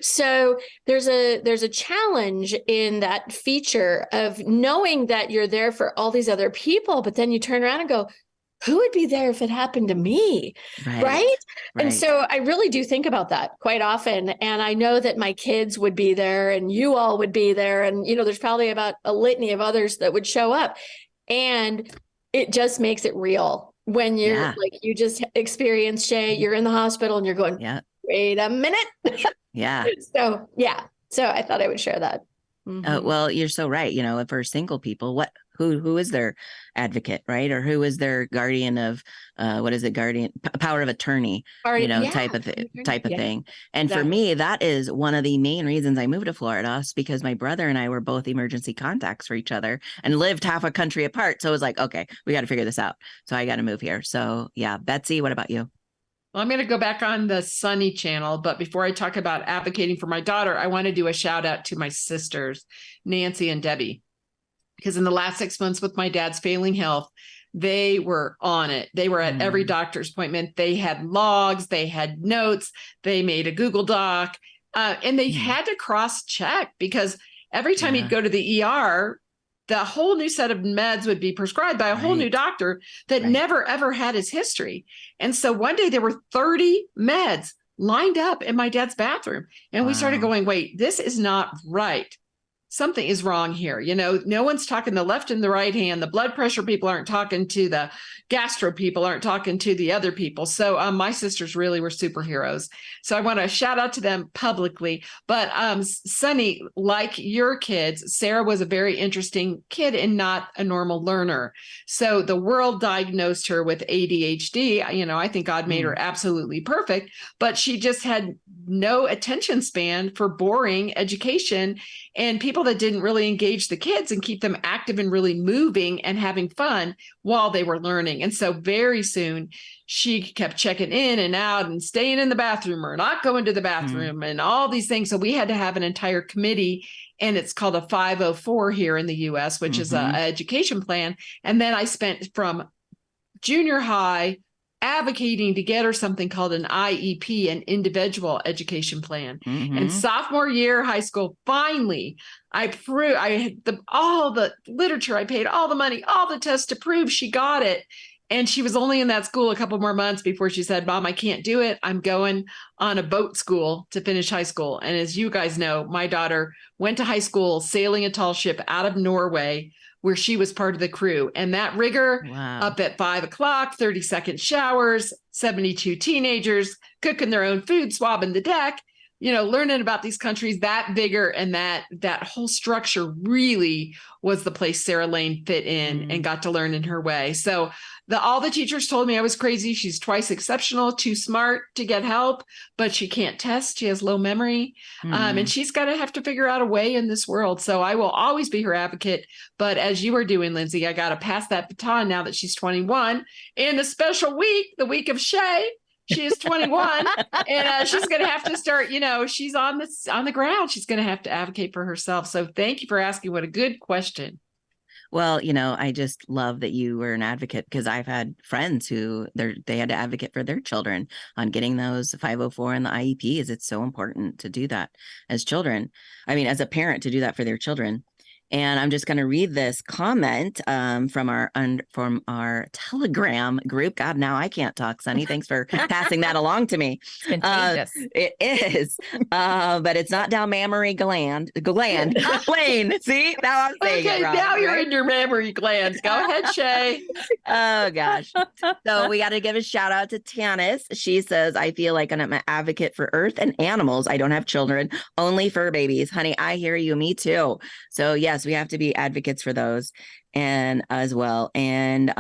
So there's a challenge in that feature of knowing that you're there for all these other people, but then you turn around and go, who would be there if it happened to me? Right? And so I really do think about that quite often. And I know that my kids would be there and you all would be there. And, there's probably about a litany of others that would show up. And it just makes it real. When you're you just experience, Shay, you're in the hospital and you're going, wait a minute. So I thought I would share that. Well, you're so right. If for single people, who is their advocate, right? Or who is their guardian of, power of attorney, type of thing. And for me, that is one of the main reasons I moved to Florida, because my brother and I were both emergency contacts for each other and lived half a country apart. So it was like, okay, we got to figure this out. So I got to move here. So yeah, Betsy, what about you? Well, I'm going to go back on the Sunny channel, but before I talk about advocating for my daughter, I want to do a shout out to my sisters, Nancy and Debbie, because in the last 6 months with my dad's failing health, they were on it. They were at every doctor's appointment. They had logs, they had notes, they made a Google Doc, and they had to cross-check, because every time he'd go to the ER, the whole new set of meds would be prescribed by a whole new doctor that never, ever had his history. And so one day there were 30 meds lined up in my dad's bathroom. And we started going, wait, this is not right. Something is wrong here. No one's talking the left and the right hand. The blood pressure people aren't talking to the gastro people, aren't talking to the other people. So my sisters really were superheroes. So I want to shout out to them publicly. But Sunny, like your kids, Sarah was a very interesting kid and not a normal learner. So the world diagnosed her with ADHD. I think God made her absolutely perfect, but she just had no attention span for boring education and people that didn't really engage the kids and keep them active and really moving and having fun while they were learning. And so very soon she kept checking in and out and staying in the bathroom or not going to the bathroom and all these things. So we had to have an entire committee, and it's called a 504 here in the US, which is an education plan. And then I spent from junior high advocating to get her something called an IEP, an individual education plan. And sophomore year high school, finally, I had all the literature, I paid all the money, all the tests to prove she got it. And she was only in that school a couple more months before she said, Mom, I can't do it. I'm going on a boat school to finish high school. And as you guys know, my daughter went to high school sailing a tall ship out of Norway, where she was part of the crew. And that rigor, up at 5 o'clock, 30-second showers, 72 teenagers cooking their own food, swabbing the deck, learning about these countries, that vigor and that whole structure really was the place Sarah Lane fit in and got to learn in her way. So all the teachers told me I was crazy. She's twice exceptional, too smart to get help, but she can't test. She has low memory. And she's got to have to figure out a way in this world. So I will always be her advocate. But as you are doing, Lindsay, I got to pass that baton now that she's 21 in a special week, the week of Shay. She is 21 and she's going to have to start, she's on the ground. She's going to have to advocate for herself. So thank you for asking. What a good question. Well, I just love that you were an advocate, because I've had friends who they had to advocate for their children on getting those 504 and the IEPs. It's so important to do that as children. I mean, as a parent, to do that for their children. And I'm just going to read this comment from our Telegram group. God, now I can't talk, Sunny. Thanks for passing that along to me. It's contagious. It is, but it's not down mammary gland. Lane. See, now I'm saying Okay, it wrong, now you're right? in your mammary glands. Go ahead, Shay. Oh gosh. So we got to give a shout out to Tanis. She says, I feel like I'm an advocate for earth and animals. I don't have children, only fur babies. Honey, I hear you. Me too. So yes, we have to be advocates for those and as well. And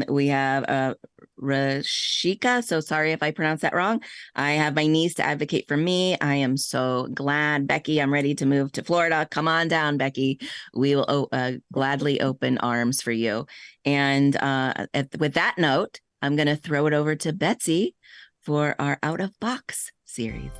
we have Rashika. So sorry if I pronounced that wrong. I have my niece to advocate for me. I am so glad. Becky, I'm ready to move to Florida. Come on down, Becky. We will gladly open arms for you. And with that note, I'm going to throw it over to Betsy for our Out of Box series.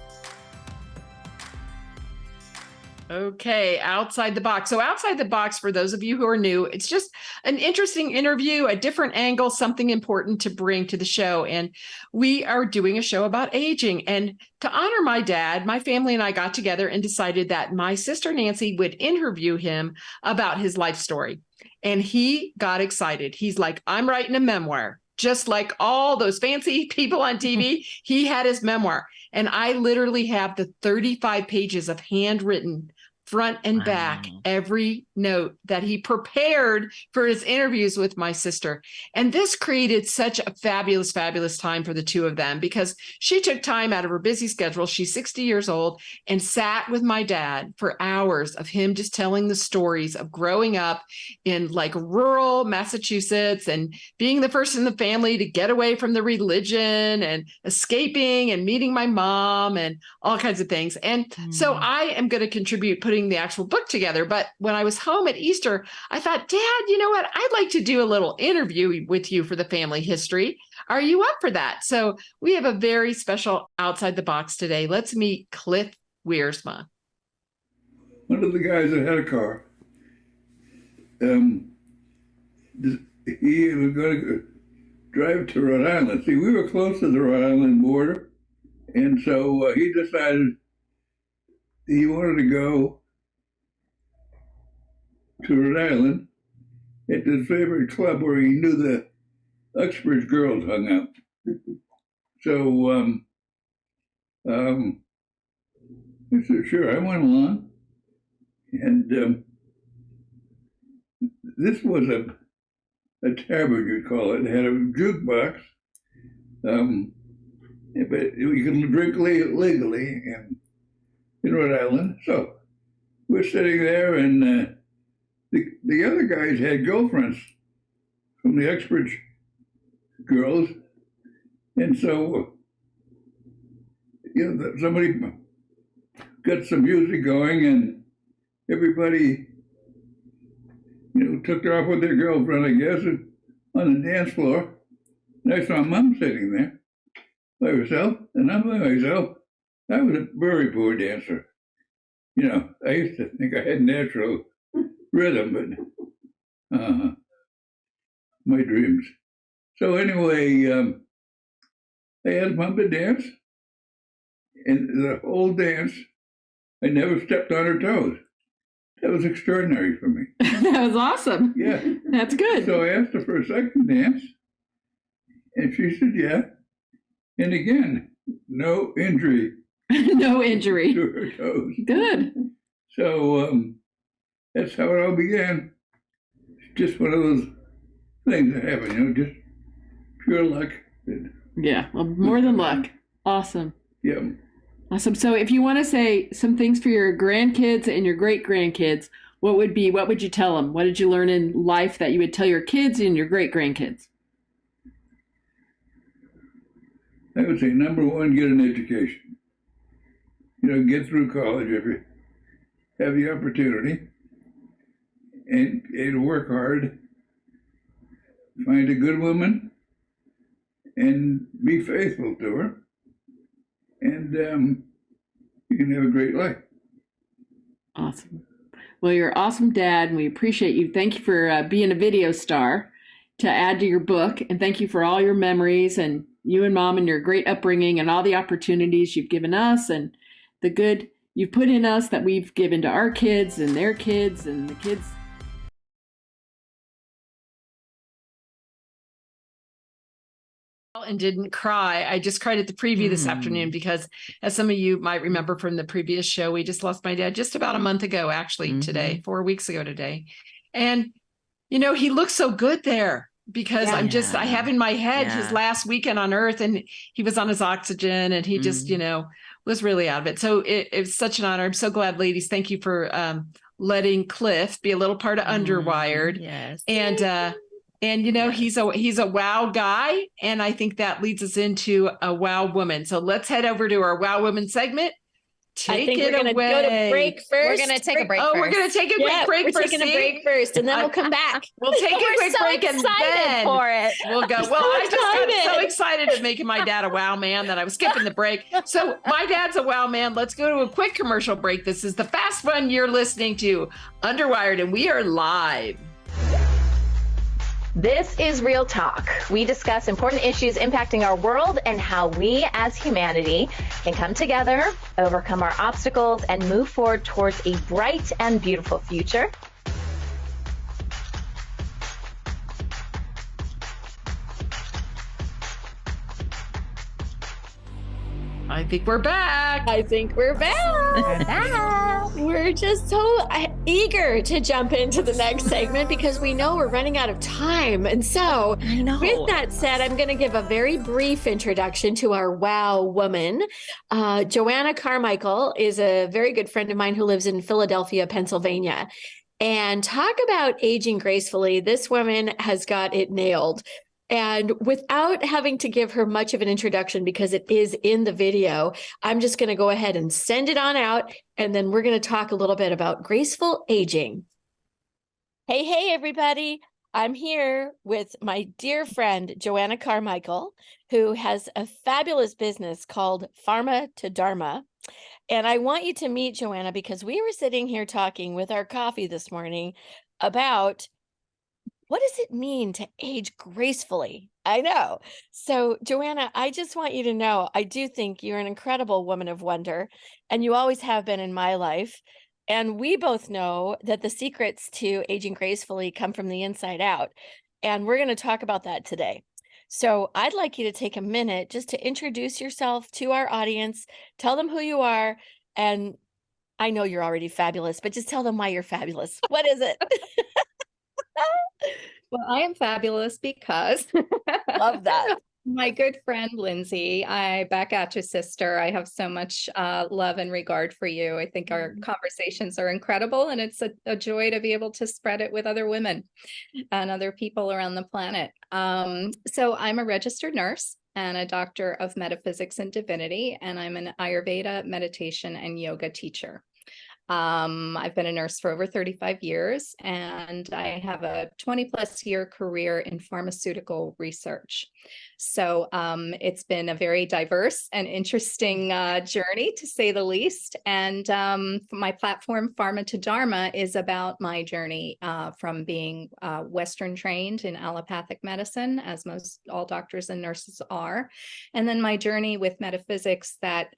Okay, outside the box. So outside the box, for those of you who are new, it's just an interesting interview, a different angle, something important to bring to the show. And we are doing a show about aging. And to honor my dad, my family and I got together and decided that my sister Nancy would interview him about his life story. And he got excited. He's like, I'm writing a memoir. Just like all those fancy people on TV, he had his memoir. And I literally have the 35 pages of handwritten front and back, every note that he prepared for his interviews with my sister. And this created such a fabulous, fabulous time for the two of them because she took time out of her busy schedule. She's 60 years old and sat with my dad for hours of him just telling the stories of growing up in like rural Massachusetts and being the first in the family to get away from the religion and escaping and meeting my mom and all kinds of things. And so I am going to contribute putting the actual book together. But when I was home at Easter, I thought, Dad, you know what? I'd like to do a little interview with you for the family history. Are you up for that? So we have a very special Outside the Box today. Let's meet Cliff Wiersma. One of the guys that had a car, he was going to drive to Rhode Island. See, we were close to the Rhode Island border, and so he decided he wanted to go to Rhode Island at his favorite club where he knew the Uxbridge girls hung out. So I said, sure, I went along. And this was a tavern, you'd call it. It had a jukebox, but you can drink legally in Rhode Island. So we're sitting there, and the other guys had girlfriends from the Uxbridge girls. And so, somebody got some music going, and everybody, took off with their girlfriend, I guess, on the dance floor. And I saw Mom sitting there by herself, and I'm by myself. I was a very poor dancer. I used to think I had natural rhythm, but my dreams. So anyway, I asked Mom to dance, and the whole dance, I never stepped on her toes. That was extraordinary for me. That was awesome. Yeah. That's good. So I asked her for a second dance, and she said, yeah. And again, no injury. No injury. To her toes. Good. So that's how it all began. It's just one of those things that happen, just pure luck. Yeah, well, more than luck. Awesome. Yeah. Awesome. So if you want to say some things for your grandkids and your great-grandkids, what would you tell them? What did you learn in life that you would tell your kids and your great-grandkids? I would say, number one, get an education. Get through college if you have the opportunity, and work hard. Find a good woman and be faithful to her, and you can have a great life. Awesome. Well, you're an awesome dad, and we appreciate you. Thank you for being a video star to add to your book, and thank you for all your memories and you and Mom and your great upbringing and all the opportunities you've given us and the good you've put in us that we've given to our kids and their kids and the kids and didn't cry. I just cried at the preview this afternoon because, as some of you might remember from the previous show, we just lost my dad just about a month ago, actually, today, 4 weeks ago today. And, you know, he looks so good there because I have in my head his last weekend on Earth, and he was on his oxygen, and he just, you know, was really out of it. So it's such an honor. I'm so glad, ladies. Thank you for letting Cliff be a little part of Underwired. Yes. And you know, he's a wow guy, and I think that leads us into a wow woman. So let's head over to our wow woman segment. Take it away. Go to break first. We're going to take a break first. We're going to take a quick break we're first. Taking a break first, and then we'll come back. We'll take a quick break and then for it. We'll go. Well, I just got so excited at making my dad a wow man that I was skipping the break. So my dad's a wow man. Let's go to a quick commercial break. This is the Fast One. You're listening to Underwired, and we are live. This is Real Talk. We discuss important issues impacting our world and how we as humanity can come together, overcome our obstacles, and move forward towards a bright and beautiful future. I think we're back. We're just so eager to jump into the next segment because we know we're running out of time. And so, with that said, I'm going to give a very brief introduction to our wow woman. Joanna Carmichael is a very good friend of mine who lives in Philadelphia, Pennsylvania. And talk about aging gracefully. This woman has got it nailed. And without having to give her much of an introduction because it is in the video, I'm just going to go ahead and send it on out. And then we're going to talk a little bit about graceful aging. Hey, everybody. I'm here with my dear friend, Joanna Carmichael, who has a fabulous business called Pharma to Dharma. And I want you to meet Joanna because we were sitting here talking with our coffee this morning about what does it mean to age gracefully? I know. So, Joanna, I just want you to know, I do think you're an incredible woman of wonder, and you always have been in my life. And we both know that the secrets to aging gracefully come from the inside out. And we're going to talk about that today. So I'd like you to take a minute just to introduce yourself to our audience, tell them who you are, and I know you're already fabulous, but just tell them why you're fabulous. What is it? Well, I am fabulous because love that. My good friend Lindsay, back at you, sister. I have so much love and regard for you. I think our conversations are incredible, and it's a joy to be able to spread it with other women and other people around the planet. So I'm a registered nurse and a doctor of metaphysics and divinity, and I'm an Ayurveda meditation and yoga teacher. I've been a nurse for over 35 years, and I have a 20+ year career in pharmaceutical research. So it's been a very diverse and interesting journey, to say the least. And my platform, Pharma to Dharma, is about my journey from being Western trained in allopathic medicine, as all doctors and nurses are, and then my journey with metaphysics that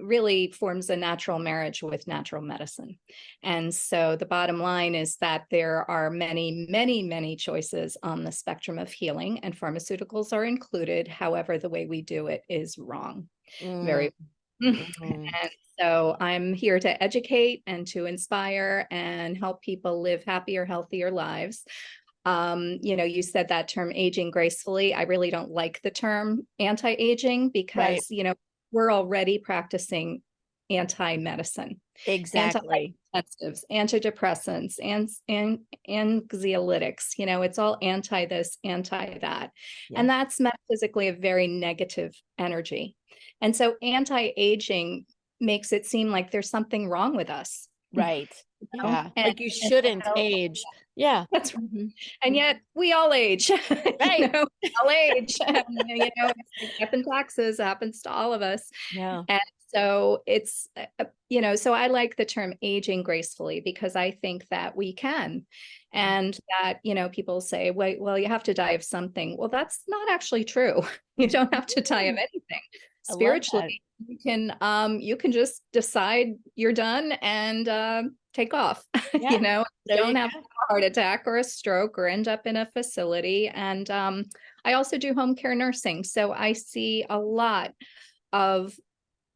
really forms a natural marriage with natural medicine. And so the bottom line is that there are many, many, many choices on the spectrum of healing, and pharmaceuticals are included. However, the way we do it is wrong. Very. And so I'm here to educate and to inspire and help people live happier, healthier lives. You said that term aging gracefully. I really don't like the term anti-aging because, we're already practicing anti-medicine. Exactly. Antidepressives, antidepressants, and anxiolytics. It's all anti this, anti that. Yeah. And that's metaphysically a very negative energy. And so anti-aging makes it seem like there's something wrong with us. Right. Yeah. Like you shouldn't age. Yeah. That's right. And yet we all age. Right. We all age. Death and taxes happens to all of us. Yeah. And so it's, so I like the term aging gracefully because I think that we can. And that, people say, well, you have to die of something. Well, that's not actually true. You don't have to die of anything. Spiritually, you can just decide you're done and take off. Yeah. You don't have a heart attack or a stroke or end up in a facility. And I also do home care nursing. So I see a lot of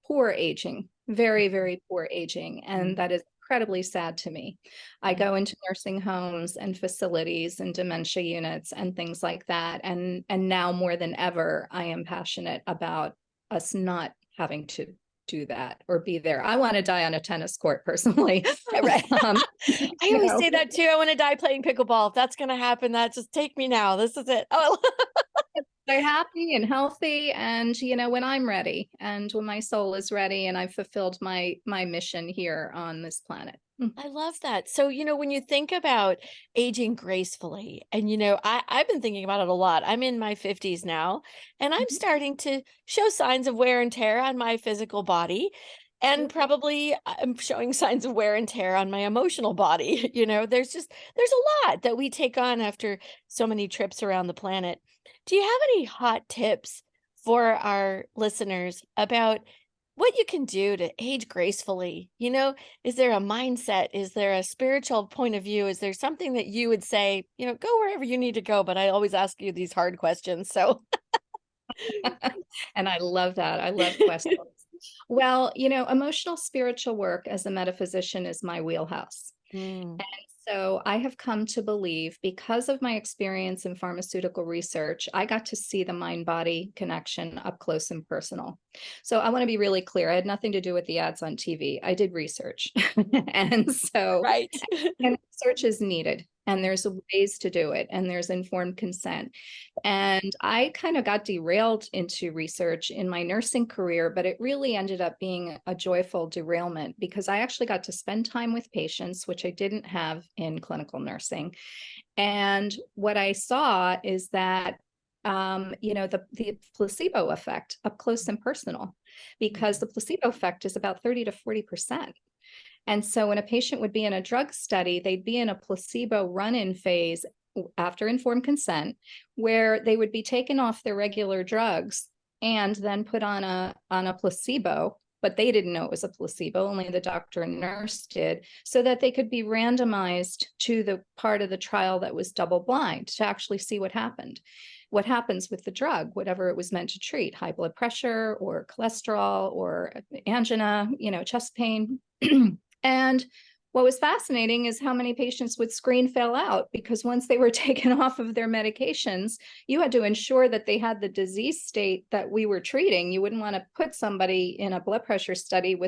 poor aging, very, very poor aging. And that is incredibly sad to me. I go into nursing homes and facilities and dementia units and things like that. And now more than ever, I am passionate about us not having to do that or be there. I want to die on a tennis court personally. Right. I always know. say that too. I want to die playing pickleball. If that's going to happen, that just take me now. This is it. Oh, They're happy and healthy, and when I'm ready and when my soul is ready and I've fulfilled my mission here on this planet. I love that. So, when you think about aging gracefully, and, I've been thinking about it a lot. I'm in my 50s now, and I'm starting to show signs of wear and tear on my physical body. And probably I'm showing signs of wear and tear on my emotional body. There's a lot that we take on after so many trips around the planet. Do you have any hot tips for our listeners about what you can do to age gracefully? Is there a mindset? Is there a spiritual point of view? Is there something that you would say, go wherever you need to go? But I always ask you these hard questions. So. And I love that. I love questions. Well, emotional spiritual work as a metaphysician is my wheelhouse. And so I have come to believe, because of my experience in pharmaceutical research, I got to see the mind-body connection up close and personal. So I want to be really clear. I had nothing to do with the ads on TV. I did research. And so Right. and research is needed. And there's ways to do it. And there's informed consent. And I kind of got derailed into research in my nursing career, but it really ended up being a joyful derailment because I actually got to spend time with patients, which I didn't have in clinical nursing. And what I saw is that the placebo effect up close and personal, because the placebo effect is about 30 to 40%. And so when a patient would be in a drug study, they'd be in a placebo run-in phase after informed consent, where they would be taken off their regular drugs and then put on a placebo, but they didn't know it was a placebo, only the doctor and nurse did, so that they could be randomized to the part of the trial that was double blind to actually see what happened. What happens with the drug, whatever it was meant to treat, high blood pressure or cholesterol or angina, chest pain. And what was fascinating is how many patients would screen fail out, because once they were taken off of their medications, you had to ensure that they had the disease state that we were treating. You wouldn't want to put somebody in a blood pressure study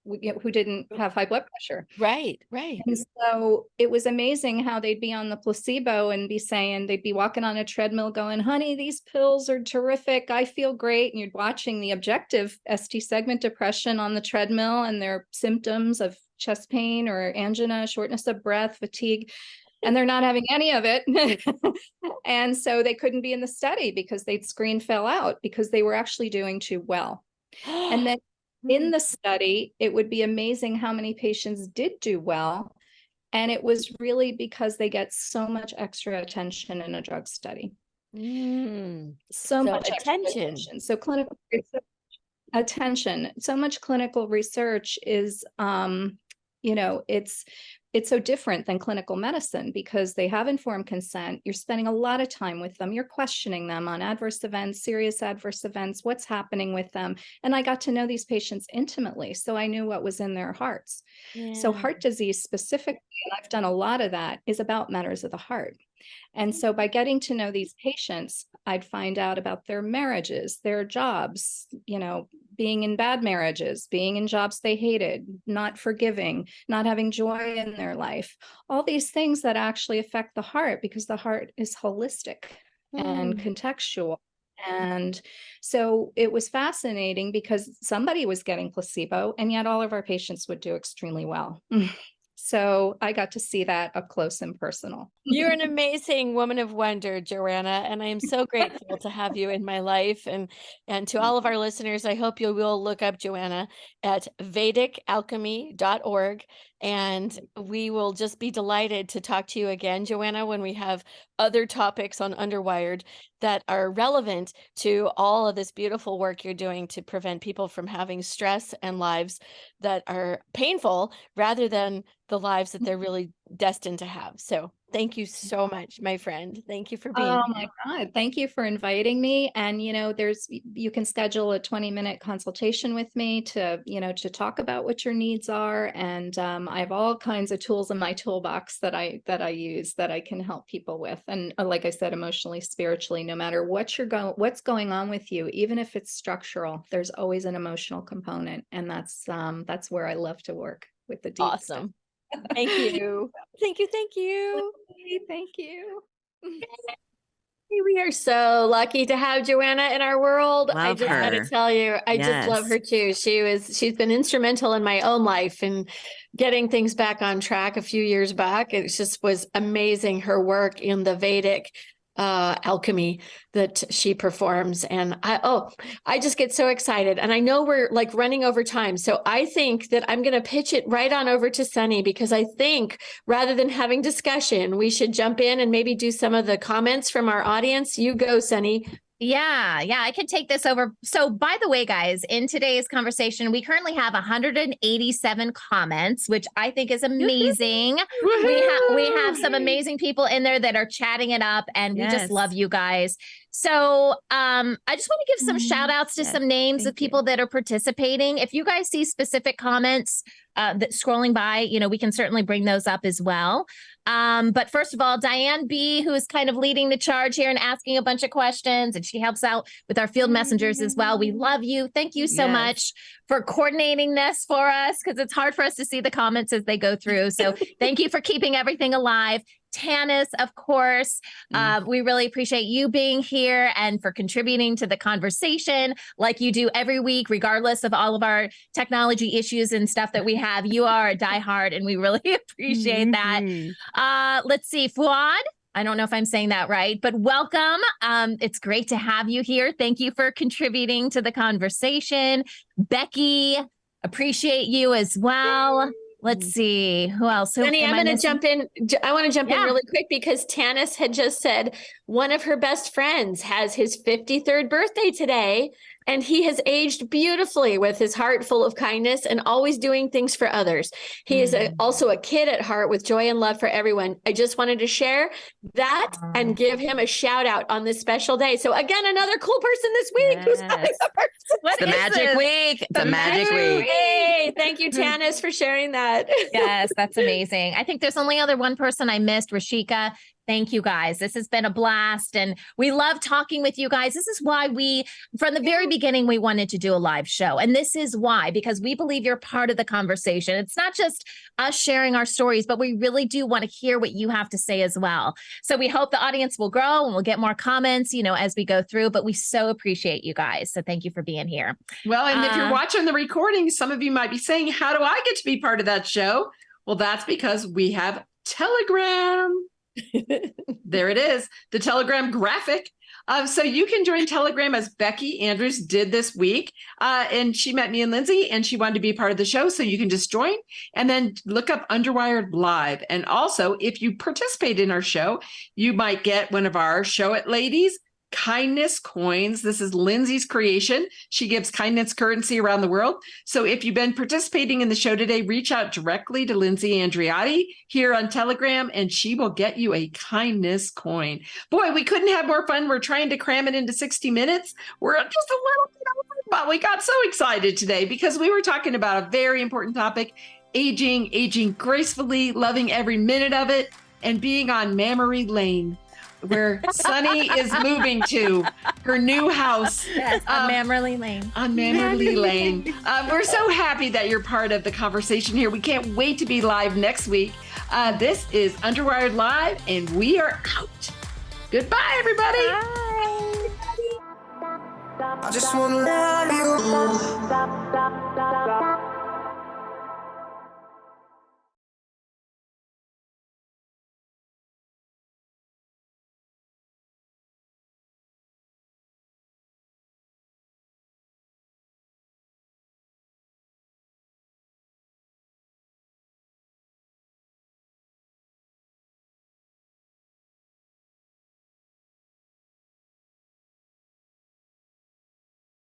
who didn't have high blood pressure. Right. And so it was amazing how they'd be on the placebo and they'd be walking on a treadmill going, honey, these pills are terrific. I feel great. And you're watching the objective ST segment depression on the treadmill and their symptoms of chest pain or angina, shortness of breath, fatigue, and they're not having any of it. And so they couldn't be in the study because they'd screen fell out because they were actually doing too well. And then in the study, it would be amazing how many patients did do well. And it was really because they get so much extra attention in a drug study. So much attention. So clinical attention, so much clinical research is, it's so different than clinical medicine because they have informed consent. You're spending a lot of time with them. You're questioning them on adverse events, serious adverse events, what's happening with them. And I got to know these patients intimately, so I knew what was in their hearts. So heart disease specifically, and I've done a lot of that, is about matters of the heart. And so by getting to know these patients, I'd find out about their marriages, their jobs, being in bad marriages, being in jobs they hated, not forgiving, not having joy in their life, all these things that actually affect the heart, because the heart is holistic and contextual. And so it was fascinating because somebody was getting placebo, and yet all of our patients would do extremely well. So I got to see that up close and personal. You're an amazing woman of wonder, Joanna, and I am so grateful to have you in my life. And to all of our listeners, I hope you will look up Joanna at vedicalchemy.org, and we will just be delighted to talk to you again, Joanna, when we have other topics on Underwired that are relevant to all of this beautiful work you're doing to prevent people from having stress and lives that are painful rather than the lives that they're really destined to have. So Thank you so much, my friend. Thank you for being Oh here. my God. Thank you for inviting me. And, you can schedule a 20-minute consultation with me to talk about what your needs are. And I have all kinds of tools in my toolbox that I use that I can help people with. And like I said, emotionally, spiritually, no matter what's going on with you, even if it's structural, there's always an emotional component. And that's where I love to work with the deep Awesome. stuff. Thank you. Thank you. Thank you. We are so lucky to have Joanna in our world. I Love just got to her. tell you, I just love Yes. her too. She's been instrumental in my own life and getting things back on track a few years back. It just was amazing, her work in the Vedic alchemy that she performs. And I just get so excited. And I know we're like running over time. So I think that I'm going to pitch it right on over to Sunny, because I think rather than having discussion, we should jump in and maybe do some of the comments from our audience. You go, Sunny. Yeah, I can take this over. So, by the way, guys, in today's conversation, we currently have 187 comments, which I think is amazing. We have some amazing people in there that are chatting it up, and we just love you guys. So, I just want to give some shout outs to some names of people that are participating. If you guys see specific comments that scrolling by, we can certainly bring those up as well. But first of all, Diane B, who is kind of leading the charge here and asking a bunch of questions, and she helps out with our field messengers as well. We love you. Thank you so much for coordinating this for us, because it's hard for us to see the comments as they go through. So thank you for keeping everything alive. Tanis, of course, we really appreciate you being here and for contributing to the conversation like you do every week, regardless of all of our technology issues and stuff that we have. You are a diehard, and we really appreciate that. Let's see, Fuad. I don't know if I'm saying that right, but welcome. It's great to have you here. Thank you for contributing to the conversation. Becky, appreciate you as well. Let's see who else. Sunny, I'm going to jump in. I want to jump in really quick, because Tanis had just said one of her best friends has his 53rd birthday today, and he has aged beautifully with his heart full of kindness and always doing things for others. He is also a kid at heart with joy and love for everyone. I just wanted to share that and give him a shout out on this special day. So again, another cool person this week. Who's having a birthday. It's the magic week. The magic week. Hey, thank you, Tanis, for sharing that. Yes, that's amazing. I think there's only other one person I missed, Rashika. Thank you, guys. This has been a blast, and we love talking with you guys. This is why from the very beginning, we wanted to do a live show. And this is why, because we believe you're part of the conversation. It's not just us sharing our stories, but we really do want to hear what you have to say as well. So we hope the audience will grow and we'll get more comments, as we go through, but we so appreciate you guys. So thank you for being here. Well, and if you're watching the recording, some of you might be saying, how do I get to be part of that show? Well, that's because we have Telegram. There it is, the Telegram graphic. So you can join Telegram as Becky Andrews did this week. And she met me and Lindsay, and she wanted to be part of the show. So you can just join and then look up Underwired Live. And also, if you participate in our show, you might get one of our Show It Ladies kindness coins. This is Lindsay's creation. She gives kindness currency around the world. So if you've been participating in the show today, reach out directly to Lindsay Andriotti here on Telegram, and she will get you a kindness coin. Boy, we couldn't have more fun. We're trying to cram it into 60 minutes. We're just a little bit over, but we got so excited today because we were talking about a very important topic, aging gracefully, loving every minute of it, and being on Memory Lane, where Sunny is moving to her new house. Yes, on Memory Lane. On Memory Lane. We're so happy that you're part of the conversation here. We can't wait to be live next week. This is Underwired Live, and we are out. Goodbye, everybody. Bye. I just want to love you.